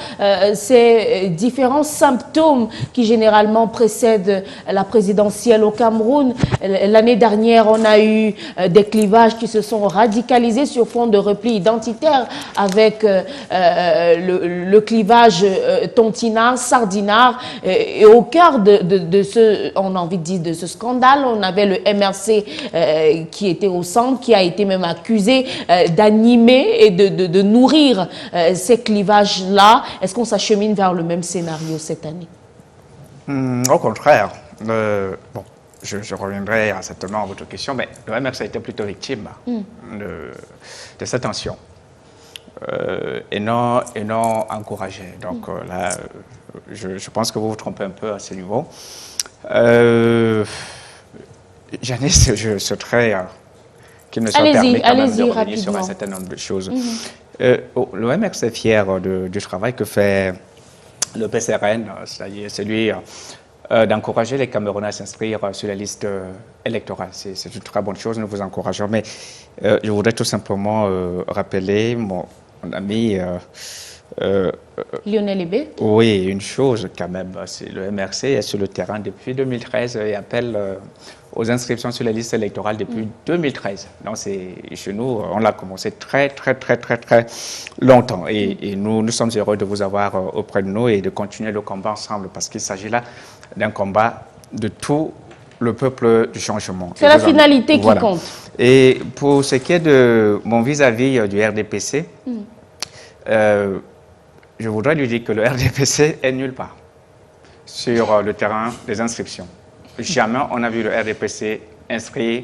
ces différents symptômes qui généralement précèdent la présidentielle au Cameroun? L'année dernière, on a eu des clivages qui se sont radicalisés sur fond de repli identitaire avec le clivage tontinard, sardinard. Et au cœur de ce, on a envie de dire, de ce scandale, on avait le MRC qui était au centre, qui a été même accusé d'animer et de nourrir ces clivages-là. Est-ce qu'on s'achemine vers le même scénario cette année? Au contraire. Bon, je reviendrai certainement à votre question, mais le MRC a été plutôt victime de cette tension et non encouragé. Donc là, je pense que vous vous trompez un peu à ce niveau. Janice, je souhaiterais qu'il ne soit permis quand même de revenir rapidement. sur un certain nombre de choses. Le MRC est fier du travail que fait le PCRN, c'est-à-dire celui d'encourager les Camerounais à s'inscrire sur la liste électorale. C'est une très bonne chose, nous vous encourageons. Mais je voudrais tout simplement rappeler mon ami Lionel Ebé. Oui, une chose quand même, le MRC est sur le terrain depuis 2013 et appelle aux inscriptions sur les listes électorales depuis 2013. Donc chez nous, on l'a commencé très longtemps et nous sommes heureux de vous avoir auprès de nous et de continuer le combat ensemble parce qu'il s'agit là d'un combat de tout le peuple du changement. C'est la finalité qui compte. Et pour ce qui est de mon vis-à-vis du RDPC, je voudrais lui dire que le RDPC est nulle part sur le terrain des inscriptions. Jamais on a vu le RDPC inscrire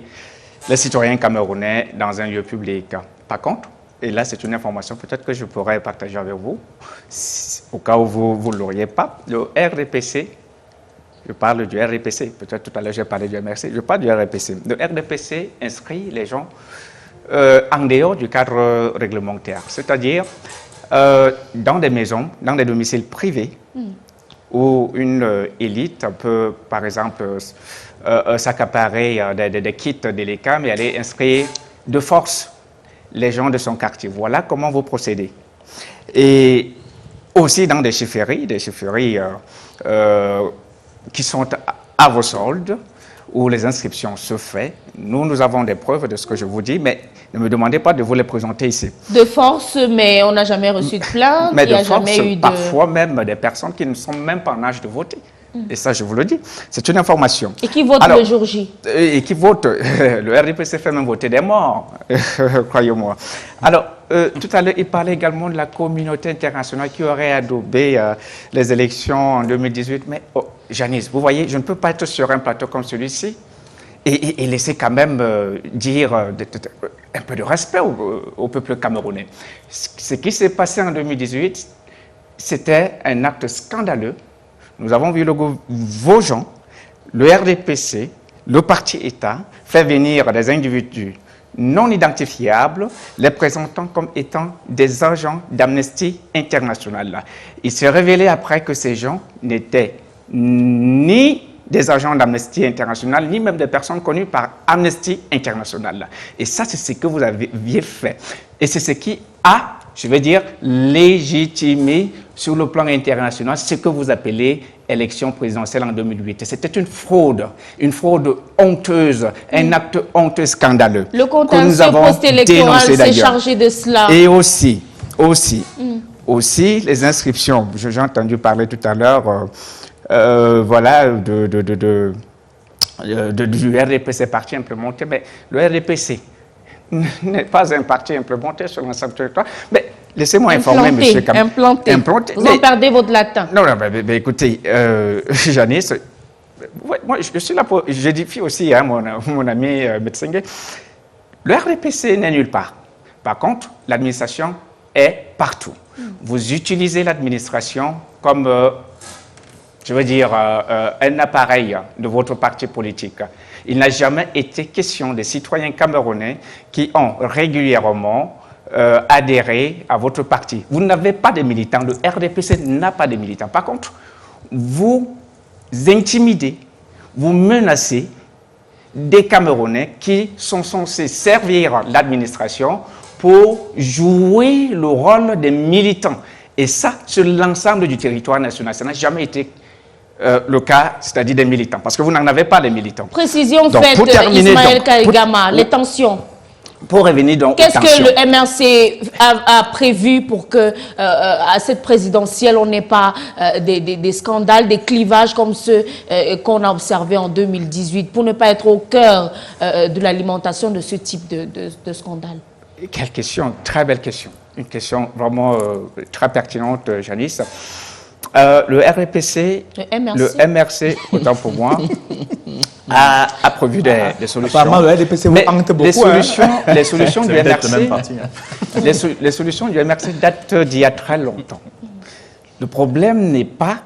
les citoyens camerounais dans un lieu public. Par contre, et là c'est une information peut-être que je pourrais partager avec vous, au cas où vous ne l'auriez pas, le RDPC, je parle du RDPC, peut-être tout à l'heure j'ai parlé du MRC, je parle du RDPC. Le RDPC inscrit les gens en dehors du cadre réglementaire, c'est-à-dire dans des maisons, dans des domiciles privés, où une élite peut, par exemple, s'accaparer des kits délicats, mais aller inscrire de force les gens de son quartier. Voilà comment vous procédez. Et aussi dans des chefferies qui sont à vos soldes, où les inscriptions se font. Nous avons des preuves de ce que je vous dis, mais ne me demandez pas de vous les présenter ici. De force, mais on n'a jamais reçu de plainte. Mais il n'y a de force, jamais eu de... parfois même des personnes qui ne sont même pas en âge de voter. Et ça, je vous le dis, c'est une information. Et qui vote le jour J? Et qui vote, le RDPC fait même voter des morts, croyez-moi. Alors, tout à l'heure, il parlait également de la communauté internationale qui aurait adobé les élections en 2018. Mais, Janice, vous voyez, je ne peux pas être sur un plateau comme celui-ci et laisser quand même dire un peu de respect au peuple camerounais. Ce qui s'est passé en 2018, c'était un acte scandaleux. Nous avons vu vos gens, le RDPC, le parti État, faire venir des individus non identifiables, les présentant comme étant des agents d'Amnesty International. Il s'est révélé après que ces gens n'étaient ni des agents d'Amnesty International, ni même des personnes connues par Amnesty International. Et ça, c'est ce que vous aviez fait. Et c'est ce qui a, je vais dire, légitimé sur le plan international ce que vous appelez élection présidentielle en 2008. C'était une fraude honteuse, un acte honteux scandaleux. Le contentieux post-électoral s'est chargé de cela. Et aussi, les inscriptions. J'ai entendu parler tout à l'heure, voilà, du RDPC, parti implémenté, mais le RDPC n'est pas un parti implémenté sur l'ensemble du territoire. Mais laissez-moi informer, monsieur Implanté. Vous en perdez votre latin. Non, mais écoutez, Janice, moi, je suis là pour... J'édifie aussi mon ami médecin. Le RDPC n'est nulle part. Par contre, l'administration est partout. Vous utilisez l'administration comme, je veux dire, un appareil de votre parti politique. Il n'a jamais été question des citoyens camerounais qui ont régulièrement adhéré à votre parti. Vous n'avez pas de militants. Le RDPC n'a pas de militants. Par contre, vous intimidez, vous menacez des Camerounais qui sont censés servir l'administration pour jouer le rôle des militants. Et ça, sur l'ensemble du territoire national, ça n'a jamais été le cas, c'est-à-dire des militants, parce que vous n'en avez pas de militants. Précision faite, Ismaël Kaigama, les tensions. Pour revenir donc aux tensions. Qu'est-ce que le MRC a prévu pour que à cette présidentielle, on n'ait pas des scandales, des clivages comme ceux qu'on a observés en 2018, pour ne pas être au cœur de l'alimentation de ce type de scandale? Quelle question, très belle question. Une question vraiment très pertinente, Janice. Le RDPC, le MRC, autant pour moi, a prévu des solutions. Apparemment, le RDPC vous hante beaucoup. Les solutions du MRC, les solutions du MRC datent d'il y a très longtemps. Le problème n'est pas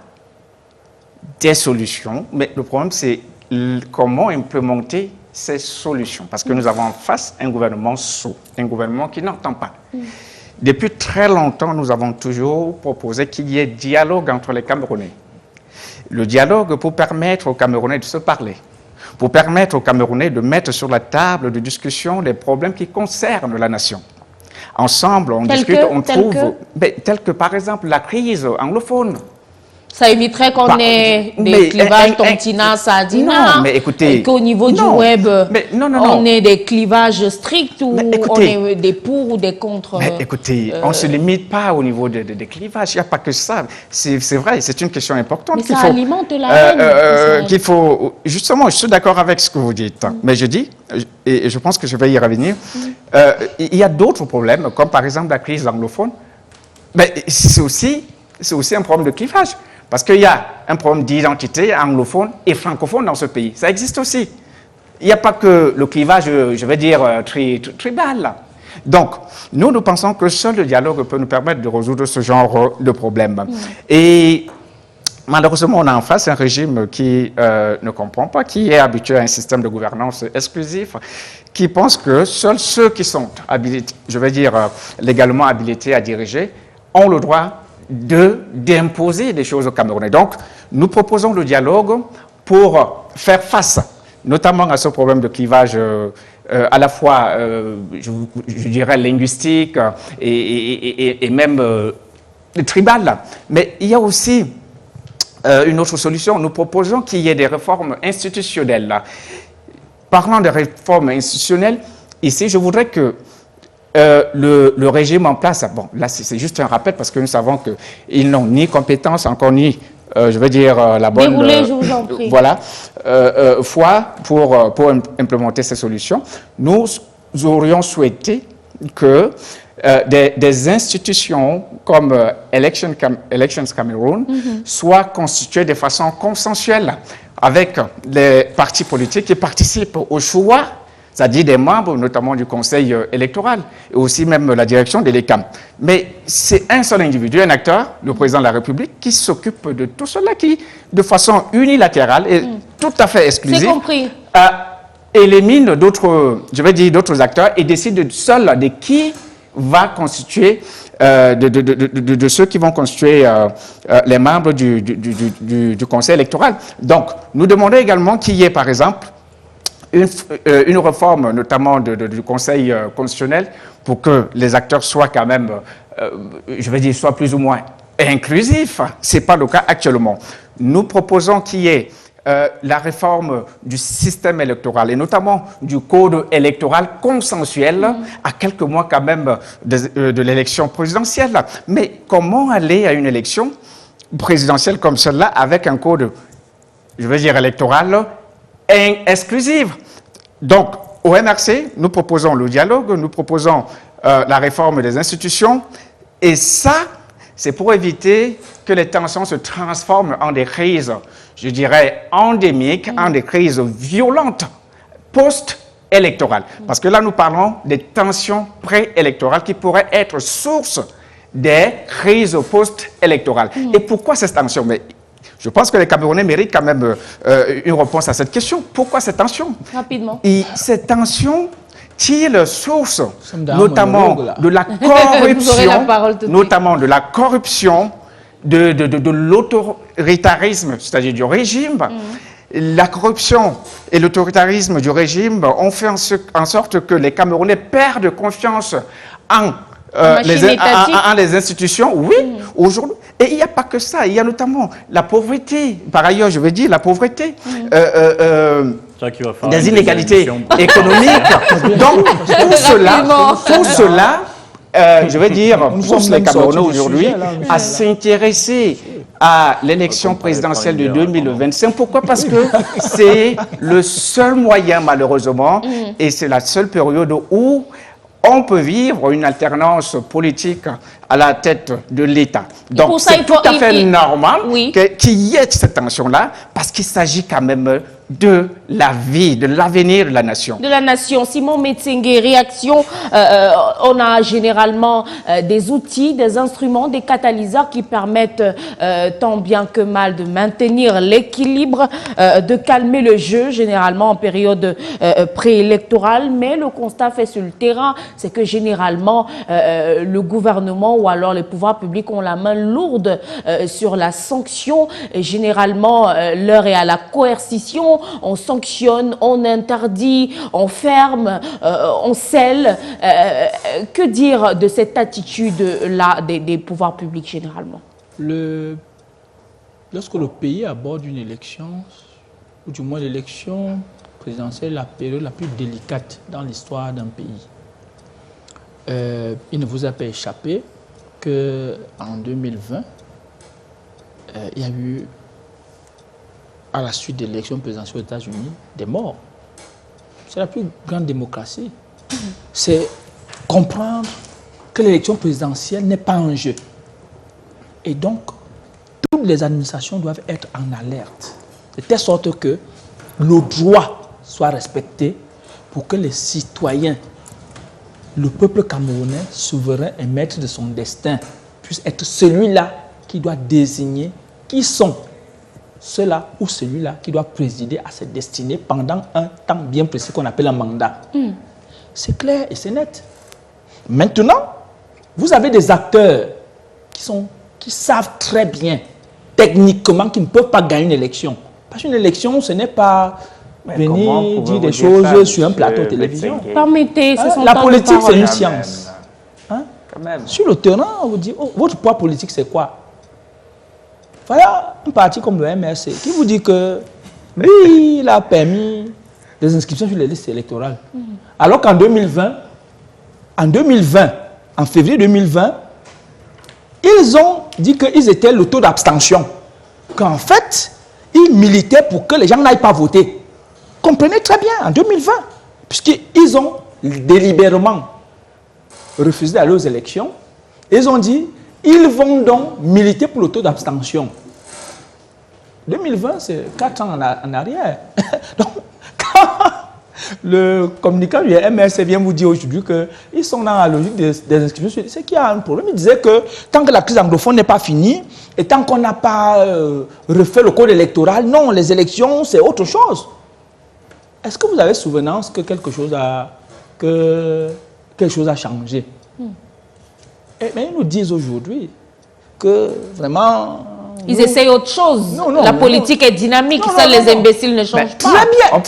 des solutions, mais le problème c'est comment implémenter ces solutions. Parce que nous avons en face un gouvernement sourd, un gouvernement qui n'entend pas. Depuis très longtemps, nous avons toujours proposé qu'il y ait dialogue entre les Camerounais. Le dialogue pour permettre aux Camerounais de se parler, pour permettre aux Camerounais de mettre sur la table de discussion les problèmes qui concernent la nation. Ensemble, on discute, on trouve, tel que par exemple la crise anglophone. Ça éviterait qu'on ait des clivages Tontina, Sardina. Non, mais écoutez. Qu'au niveau du web, on ait des clivages stricts ou on ait des pour ou des contre. Mais écoutez, on ne se limite pas au niveau des clivages. Il n'y a pas que ça. C'est vrai, c'est une question importante. Mais ça alimente la haine. Qu'il faut, justement, je suis d'accord avec ce que vous dites. Mais je dis, et je pense que je vais y revenir, il y a d'autres problèmes, comme par exemple la crise anglophone. Mais c'est aussi un problème de clivage. Parce qu'il y a un problème d'identité anglophone et francophone dans ce pays. Ça existe aussi. Il n'y a pas que le clivage, je vais dire, tribal. Donc, nous pensons que seul le dialogue peut nous permettre de résoudre ce genre de problème. Et malheureusement, on a en face un régime qui ne comprend pas, qui est habitué à un système de gouvernance exclusif, qui pense que seuls ceux qui sont habilités, je vais dire, légalement habilités à diriger, ont le droit d'imposer des choses aux Camerounais. Donc, nous proposons le dialogue pour faire face, notamment à ce problème de clivage à la fois, je dirais, linguistique et même tribal. Mais il y a aussi une autre solution. Nous proposons qu'il y ait des réformes institutionnelles. Parlant de réformes institutionnelles, ici, je voudrais que le régime en place, bon, là c'est juste un rappel parce que nous savons qu'ils n'ont ni compétence, encore ni, je veux dire, la bonne je vous en prie. Voilà, foi pour implémenter ces solutions. Nous aurions souhaité que des institutions comme Elections Cameroun soient constituées de façon consensuelle avec les partis politiques qui participent au choix, c'est-à-dire des membres, notamment du Conseil électoral, et aussi même la direction de l'ECAM. Mais c'est un seul individu, un acteur, le président de la République, qui s'occupe de tout cela, qui, de façon unilatérale et tout à fait exclusive, élimine d'autres, je vais dire, d'autres acteurs et décide seul de qui va constituer, de ceux qui vont constituer les membres du Conseil électoral. Donc, nous demandons également qu'il y ait, par exemple, une réforme notamment du Conseil constitutionnel pour que les acteurs soient quand même, je vais dire, soient plus ou moins inclusifs. Ce n'est pas le cas actuellement. Nous proposons qu'il y ait la réforme du système électoral et notamment du code électoral consensuel à quelques mois quand même de l'élection présidentielle. Mais comment aller à une élection présidentielle comme celle-là avec un code, je veux dire, électoral exclusive. Donc, au MRC, nous proposons le dialogue, nous proposons la réforme des institutions, et ça, c'est pour éviter que les tensions se transforment en des crises, je dirais, endémiques, en des crises violentes, post-électorales. Parce que là, nous parlons des tensions préélectorales qui pourraient être source des crises post-électorales. Et pourquoi ces tensions? Mais je pense que les Camerounais méritent quand même une réponse à cette question. Pourquoi cette tension? Rapidement. Et cette tension tire source notamment de la corruption, notamment de la corruption, de l'autoritarisme, c'est-à-dire du régime. La corruption et l'autoritarisme du régime ont fait en sorte que les Camerounais perdent confiance en les institutions, oui, aujourd'hui. Et il n'y a pas que ça, il y a notamment la pauvreté, par ailleurs, je veux dire, la pauvreté, des inégalités économiques. Donc, tout cela, je veux dire, pousse les Camerounais aujourd'hui à s'intéresser à l'élection présidentielle de 2025. Pourquoi? Parce que c'est le seul moyen, malheureusement, et c'est la seule période où on peut vivre une alternance politique à la tête de l'État. Donc c'est tout à fait normal qu'il y ait cette tension-là, parce qu'il s'agit quand même de la vie, de l'avenir de la nation. De la nation. Simon Metsengue, réaction, on a généralement des outils, des instruments, des catalyseurs qui permettent tant bien que mal de maintenir l'équilibre, de calmer le jeu, généralement en période préélectorale. Mais le constat fait sur le terrain, c'est que généralement le gouvernement ou alors les pouvoirs publics ont la main lourde sur la sanction. Et généralement, l'heure est à la coercition. On sanctionne, on interdit, on ferme, on scelle. Que dire de cette attitude-là des pouvoirs publics généralement? Lorsque le pays aborde une élection, ou du moins l'élection présidentielle, la période la plus délicate dans l'histoire d'un pays, il ne vous a pas échappé qu'en 2020, il y a eu, à la suite de l'élection présidentielle aux États-Unis, des morts. C'est la plus grande démocratie. C'est comprendre que l'élection présidentielle n'est pas un jeu. Et donc, toutes les administrations doivent être en alerte, de telle sorte que le droit soit respecté pour que les citoyens, le peuple camerounais, souverain et maître de son destin, puisse être celui-là qui doit désigner qui sont ceux-là ou celui-là qui doit présider à cette destinée pendant un temps bien précis qu'on appelle un mandat. C'est clair et c'est net. Maintenant, vous avez des acteurs qui savent très bien, techniquement, qu'ils ne peuvent pas gagner une élection. Parce qu'une élection, ce n'est pas venir dire des choses sur un plateau de télévision. Permettez, la politique, c'est une science. Hein? Sur le terrain, on vous dit, oh, votre poids politique, c'est quoi? Voilà un parti comme le MRC qui vous dit que oui, il a permis des inscriptions sur les listes électorales. Alors qu'en 2020, en février 2020, ils ont dit qu'ils étaient le taux d'abstention. Qu'en fait, ils militaient pour que les gens n'aillent pas voter. Comprenez très bien, en 2020, puisqu'ils ont délibérément refusé d'aller aux élections, ils ont dit ils vont donc militer pour le taux d'abstention. 2020, c'est 4 ans en arrière. Donc, quand le communicant du MRC vient vous dire aujourd'hui qu'ils sont dans la logique des inscriptions, c'est qu'il y a un problème. Il disait que tant que la crise anglophone n'est pas finie, et tant qu'on n'a pas refait le code électoral, non, les élections, c'est autre chose. Est-ce que vous avez souvenance que quelque chose a changé? Mais ils nous disent aujourd'hui que vraiment... Ils essayent autre chose. La politique est dynamique, les imbéciles ne changent pas. Très bien.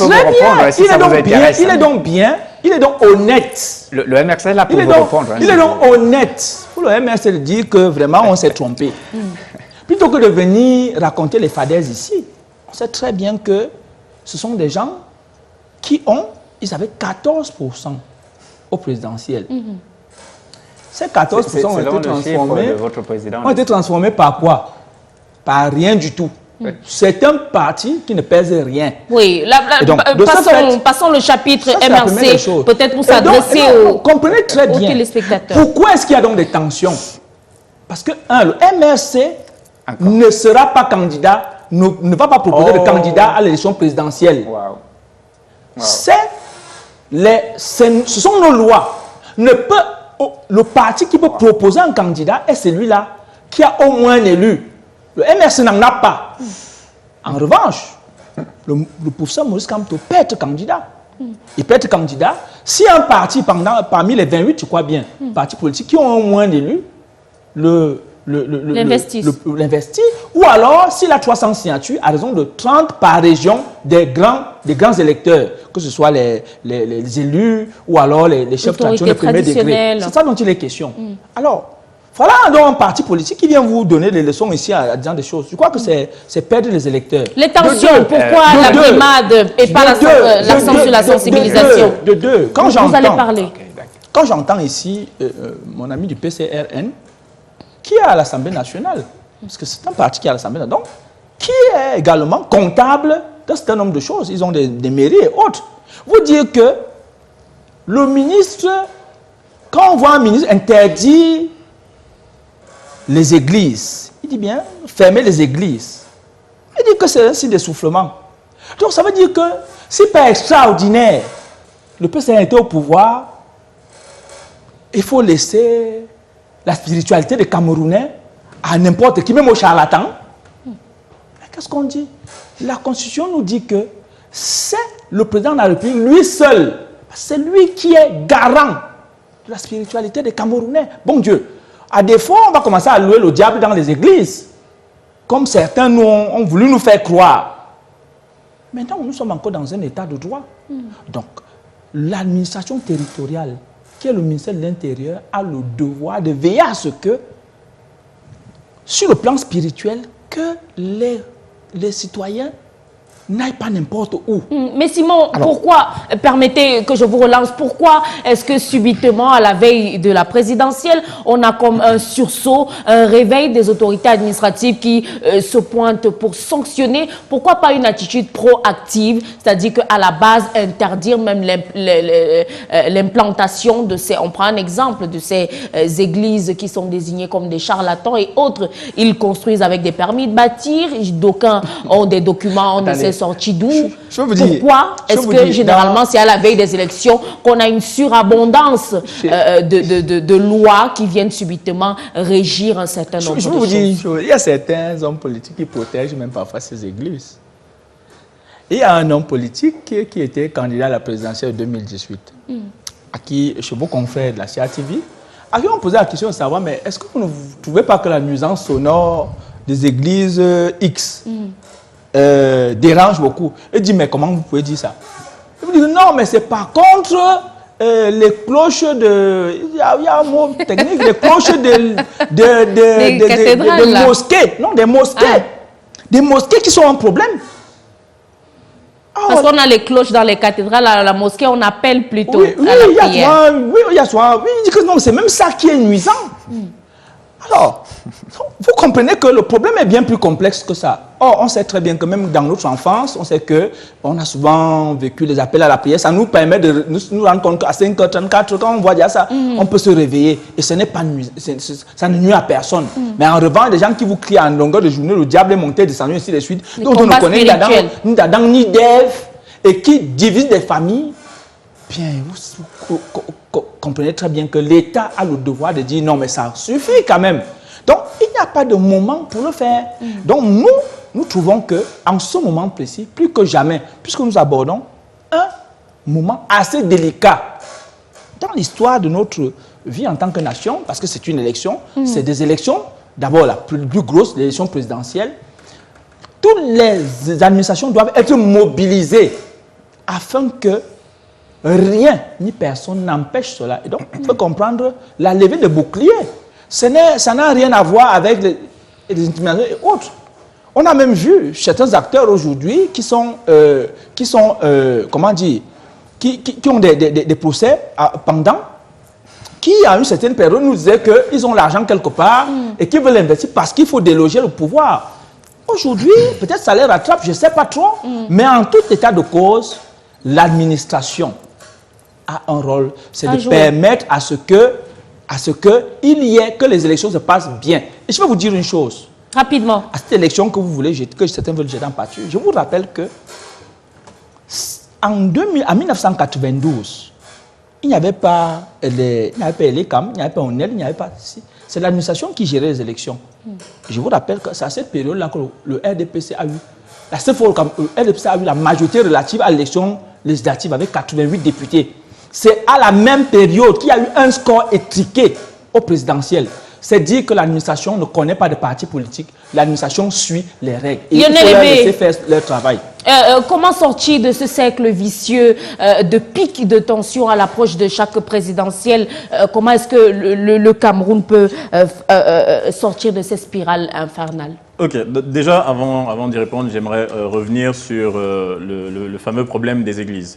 Il est donc honnête. Le MRC là pour vous répondre. Il est donc honnête pour le MRC de dire que vraiment on s'est trompé. Plutôt que de venir raconter les fadaises ici, on sait très bien que ce sont des gens qui ils avaient 14% au présidentiel. Ces 14% ont été transformés par quoi? Par rien du tout. C'est un parti qui ne pèse rien. Oui, passons le chapitre MRC, peut-être pour s'adresser aux téléspectateurs. Pourquoi est-ce qu'il y a donc des tensions? Parce que, le MRC ne sera pas candidat, ne va pas proposer de candidat à l'élection présidentielle. Ce sont nos lois. Le parti qui peut proposer un candidat est celui-là qui a au moins un élu. Le MRC n'en a pas. En revanche, le professeur Maurice Kamto peut être candidat. Il peut être candidat si un parti, parmi les 28, je crois bien, partis politiques qui ont au moins un élu, l'investit. Ou alors, s'il a 300 signatures, à raison de 30 par région des grands électeurs, que ce soit les élus ou alors les chefs traditionnels de premier degré. C'est ça dont il est question. Alors, voilà donc un parti politique qui vient vous donner des leçons ici en disant des choses. Je crois que c'est perdre les électeurs. Les tensions, pourquoi la brimade et pas l'accent sur la sensibilisation? Quand vous allez parler. Quand j'entends ici mon ami du PCRN, qui est à l'Assemblée nationale, parce que c'est un parti qui est à l'Assemblée nationale, donc, qui est également comptable d'un certain nombre de choses. Ils ont des mairies et autres. Vous dire que le ministre, quand on voit un ministre interdire les églises. Il dit bien, fermer les églises. Il dit que c'est un signe d'essoufflement. Donc ça veut dire que si pas extraordinaire, le PCN était au pouvoir, il faut laisser la spiritualité des Camerounais à n'importe qui, même au charlatan. Qu'est-ce qu'on dit? La Constitution nous dit que c'est le président de la République, lui seul, c'est lui qui est garant de la spiritualité des Camerounais. Bon Dieu, à défaut, on va commencer à louer le diable dans les églises, comme certains nous ont voulu nous faire croire. Maintenant, nous sommes encore dans un état de droit. Donc, l'administration territoriale, qui est le ministère de l'Intérieur, a le devoir de veiller à ce que, sur le plan spirituel, que les citoyens n'aillent pas n'importe où. Mais Simon, alors, pourquoi, permettez que je vous relance, pourquoi est-ce que subitement, à la veille de la présidentielle, on a comme un sursaut, un réveil des autorités administratives qui se pointent pour sanctionner? Pourquoi pas une attitude proactive, c'est-à-dire qu'à la base, interdire même l'implantation de ces, on prend un exemple de ces églises qui sont désignées comme des charlatans et autres, ils construisent avec des permis de bâtir, d'aucuns ont des documents, on ne sait sorti d'où? Pourquoi est-ce que généralement c'est à la veille des élections qu'on a une surabondance de lois qui viennent subitement régir un certain nombre de choses? Je vous dis une chose, il y a certains hommes politiques qui protègent même parfois ces églises. Il y a un homme politique qui était candidat à la présidentielle de 2018, à qui, chez vos confrères de la CRTV, à qui on posait la question de savoir, mais est-ce que vous ne trouvez pas que la nuisance sonore des églises X dérange beaucoup? Il dit, mais comment vous pouvez dire ça? Il vous dit, non, mais c'est par contre les cloches de... Il y a un mot technique, les cloches de mosquées. Non, des mosquées. Ah. Des mosquées qui sont un problème. Parce qu'on a les cloches dans les cathédrales, à la mosquée, on appelle plutôt à la prière. Il dit que non, c'est même ça qui est nuisant. Alors, vous comprenez que le problème est bien plus complexe que ça. Or, on sait très bien que même dans notre enfance, on sait qu'on a souvent vécu les appels à la prière. Ça nous permet de nous rendre compte qu'à 5h34, quand on voit déjà ça, on peut se réveiller. Et ce n'est pas ça ne nuit à personne. Mais en revanche, des gens qui vous crient en longueur de journée, le diable est monté, descendu, ainsi de suite, dont on ne connaît ni d'Adam ni d'Ève, et qui divisent des familles, bien, vous comprenez très bien que l'État a le devoir de dire non, mais ça suffit quand même. Donc, il n'y a pas de moment pour le faire. Donc, nous trouvons qu'en ce moment précis, plus que jamais, puisque nous abordons un moment assez délicat dans l'histoire de notre vie en tant que nation, parce que c'est une élection, c'est des élections, d'abord la plus grosse, l'élection présidentielle. Toutes les administrations doivent être mobilisées afin que rien ni personne n'empêche cela. Et donc, il faut comprendre la levée de boucliers. Ça n'a rien à voir avec les intimidations et autres. On a même vu certains acteurs aujourd'hui qui comment dire, qui ont des procès pendant, qui à une certaine période nous disaient qu'ils ont l'argent quelque part et qu'ils veulent investir parce qu'il faut déloger le pouvoir. Aujourd'hui, peut-être ça les rattrape, je ne sais pas trop, mais en tout état de cause, l'administration a un rôle, c'est de permettre à ce que les élections se passent bien. Et je vais vous dire une chose. Rapidement. À cette élection que vous voulez jeter, que certains veulent jeter en pâture, je vous rappelle que en 1992, il n'y avait pas l'ECAM, il n'y avait pas ONEL, il n'y avait pas... C'est l'administration qui gérait les élections. Je vous rappelle que c'est à cette période-là que le RDPC a eu la majorité relative à l'élection législative avec 88 députés. C'est à la même période qu'il y a eu un score étriqué au présidentiel. C'est dire que l'administration ne connaît pas de parti politique. L'administration suit les règles. Et il faut leur laisser faire leur travail. Comment sortir de ce cercle vicieux de pic de tension à l'approche de chaque présidentielle? Comment est-ce que le Cameroun peut sortir de ces spirales infernales? Ok, déjà, avant d'y répondre, j'aimerais revenir sur le fameux problème des églises.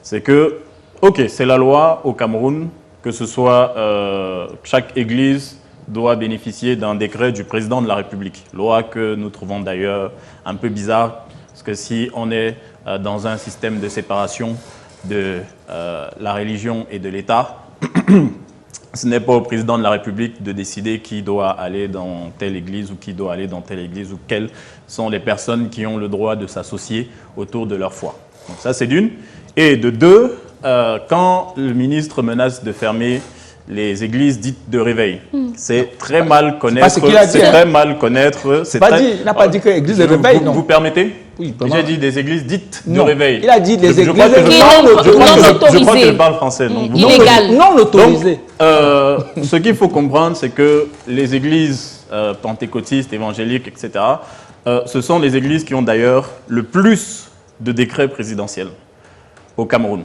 C'est que, ok, c'est la loi au Cameroun, que ce soit chaque église doit bénéficier d'un décret du président de la République. Loi que nous trouvons d'ailleurs un peu bizarre, parce que si on est dans un système de séparation de la religion et de l'État, Ce n'est pas au président de la République de décider qui doit aller dans telle église ou qui doit aller dans telle église ou quelles sont les personnes qui ont le droit de s'associer autour de leur foi. Donc ça, c'est d'une. Et de deux, quand le ministre menace de fermer les églises dites de réveil, c'est très mal connaître. C'est très mal connaître. Il n'a pas dit que l'église de réveil, non. Vous permettez? Oui, j'ai dit des églises dites de réveil. Il a dit des églises je crois que je parle français. Donc illégal. Non autorisées. Ce qu'il faut comprendre, c'est que les églises pentecôtistes, évangéliques, etc., ce sont les églises qui ont d'ailleurs le plus de décrets présidentiels au Cameroun.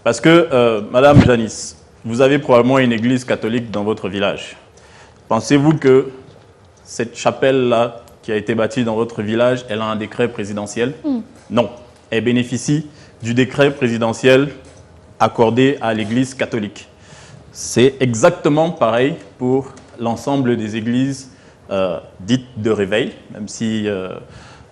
Parce que, Madame Janice, vous avez probablement une église catholique dans votre village. Pensez-vous que cette chapelle-là, qui a été bâtie dans votre village, elle a un décret présidentiel? Non. Elle bénéficie du décret présidentiel accordé à l'église catholique. C'est exactement pareil pour l'ensemble des églises dites de réveil, même si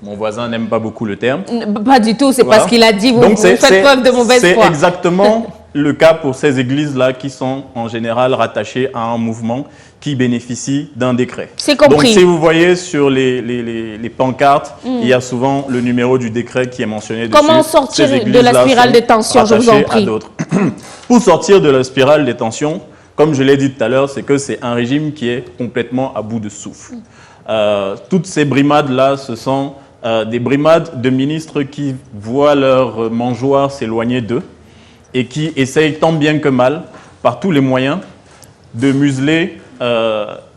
mon voisin n'aime pas beaucoup le terme. Pas du tout, c'est Voilà. parce qu'il a dit, vous faites preuve de mauvaise foi. C'est exactement le cas pour ces églises-là qui sont en général rattachées à un mouvement qui bénéficie d'un décret. C'est compris. Donc si vous voyez sur les pancartes, il y a souvent le numéro du décret qui est mentionné dessus. Comment sortir de la spirale de tension, je vous en prie. Pour sortir de la spirale des tensions, comme je l'ai dit tout à l'heure, c'est que c'est un régime qui est complètement à bout de souffle. Toutes ces brimades-là, ce sont des brimades de ministres qui voient leur mangeoire s'éloigner d'eux et qui essayent tant bien que mal, par tous les moyens, de museler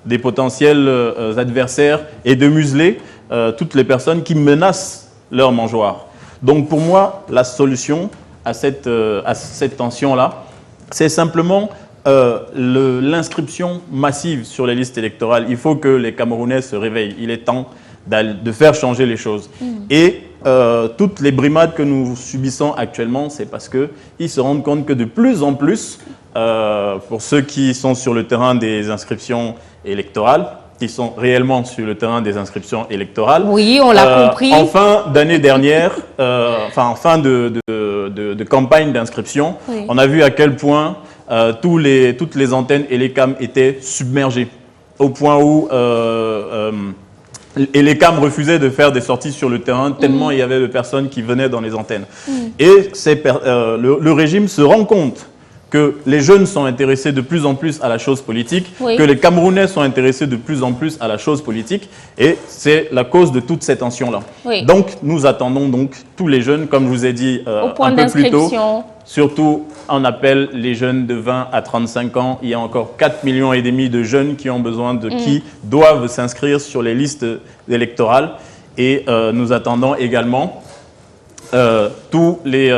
des potentiels adversaires et de museler toutes les personnes qui menacent leur mangeoire. Donc pour moi, la solution à cette tension-là, c'est simplement l'inscription massive sur les listes électorales. Il faut que les Camerounais se réveillent. Il est temps de faire changer les choses. Et toutes les brimades que nous subissons actuellement, c'est parce qu'ils se rendent compte que de plus en plus, pour ceux qui sont sur le terrain des inscriptions électorales, qui sont réellement sur le terrain des inscriptions électorales. Oui, on l'a compris. En fin d'année dernière, en fin de campagne d'inscription, on a vu à quel point toutes les antennes et les cams étaient submergées, au point où et les cams refusaient de faire des sorties sur le terrain tellement il y avait de personnes qui venaient dans les antennes. Et le régime se rend compte que les jeunes sont intéressés de plus en plus à la chose politique, que les Camerounais sont intéressés de plus en plus à la chose politique, et c'est la cause de toutes ces tensions-là. Donc, nous attendons donc tous les jeunes, comme je vous ai dit un peu plus tôt, surtout on appelle les jeunes de 20 à 35 ans. Il y a encore 4,5 millions de jeunes qui ont besoin qui doivent s'inscrire sur les listes électorales, et nous attendons également tous les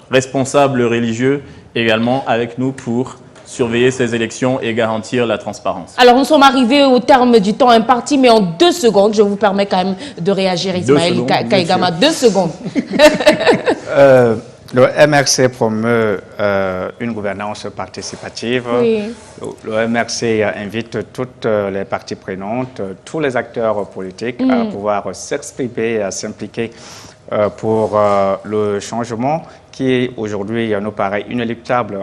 responsables religieux également avec nous pour surveiller ces élections et garantir la transparence. Alors, nous sommes arrivés au terme du temps imparti, mais en 2 secondes, je vous permets quand même de réagir, Ismaël Kaïgama. 2 secondes. Le MRC promeut une gouvernance participative. Le MRC invite toutes les parties prenantes, tous les acteurs politiques à pouvoir s'exprimer, à s'impliquer pour le changement qui aujourd'hui nous paraît inéluctable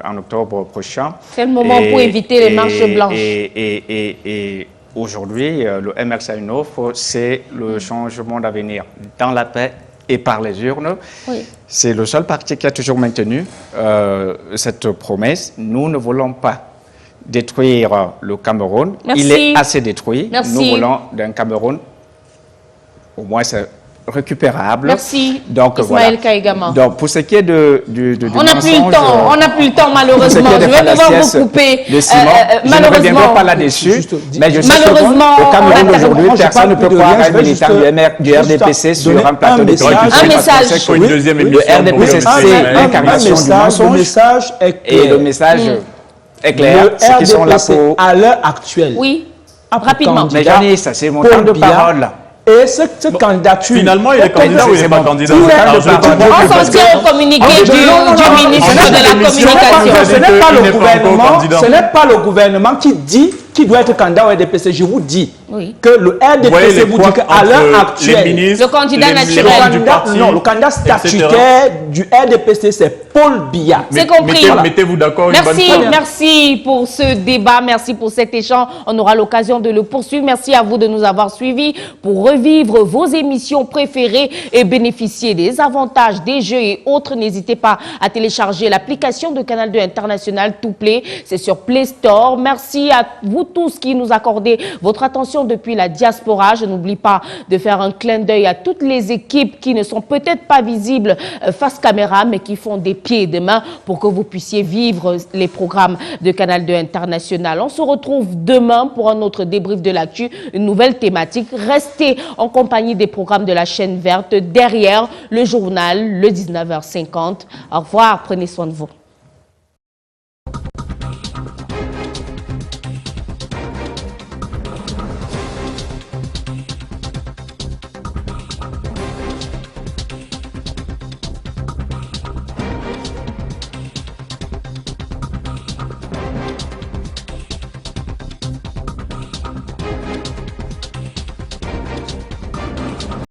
en octobre prochain. C'est le moment pour éviter les marches blanches. Et aujourd'hui, le MRC a une offre, c'est le changement d'avenir dans la paix et par les urnes. C'est le seul parti qui a toujours maintenu cette promesse. Nous ne voulons pas détruire le Cameroun. Il est assez détruit. Nous voulons d'un Cameroun, au moins c'est récupérable. Merci, donc, Ismaël Kaïgama. Donc, pour ce qui est on n'a plus le temps, on n'a plus le temps malheureusement. Je vais devoir vous couper. Je ne reviendrai pas là-dessus, mais je sais qu'au Cameroun aujourd'hui, personne ne peut croire un militant du RDPC sur un plateau de télévision. Un message. Le RDPC, c'est l'incarnation du mensonge. Et le message est clair. Ceux qui sont là pour... à l'heure actuelle. Oui, rapidement. Mais Janice, ça c'est mon temps de parole. Et cette candidature... Finalement, il est candidat ou il n'est pas candidat? On s'en tient au communiqué du ministre de la Communication. Ce n'est pas le gouvernement qui dit qui doit être candidat au RDPC, je vous dis que le Voyez RDPC les vous dit couacs qu'à l'heure entre actuelle, les ministres, Le candidat les naturel. membres du parti, le candidat statutaire du RDPC, c'est Paul Biya. C'est compris. Mettez-vous d'accord une bonne Merci, fois. merci pour ce débat, merci pour cet échange. On aura l'occasion de le poursuivre. Merci à vous de nous avoir suivis pour revivre vos émissions préférées et bénéficier des avantages, des jeux et autres. N'hésitez pas à télécharger l'application de Canal 2 International Toutplay. C'est sur Play Store. Merci à vous tous qui nous accordez votre attention depuis la diaspora. Je n'oublie pas de faire un clin d'œil à toutes les équipes qui ne sont peut-être pas visibles face caméra, mais qui font des pieds et des mains pour que vous puissiez vivre les programmes de Canal 2 International. On se retrouve demain pour un autre débrief de l'actu, une nouvelle thématique. Restez en compagnie des programmes de la chaîne verte derrière le journal, le 19h50. Au revoir, prenez soin de vous.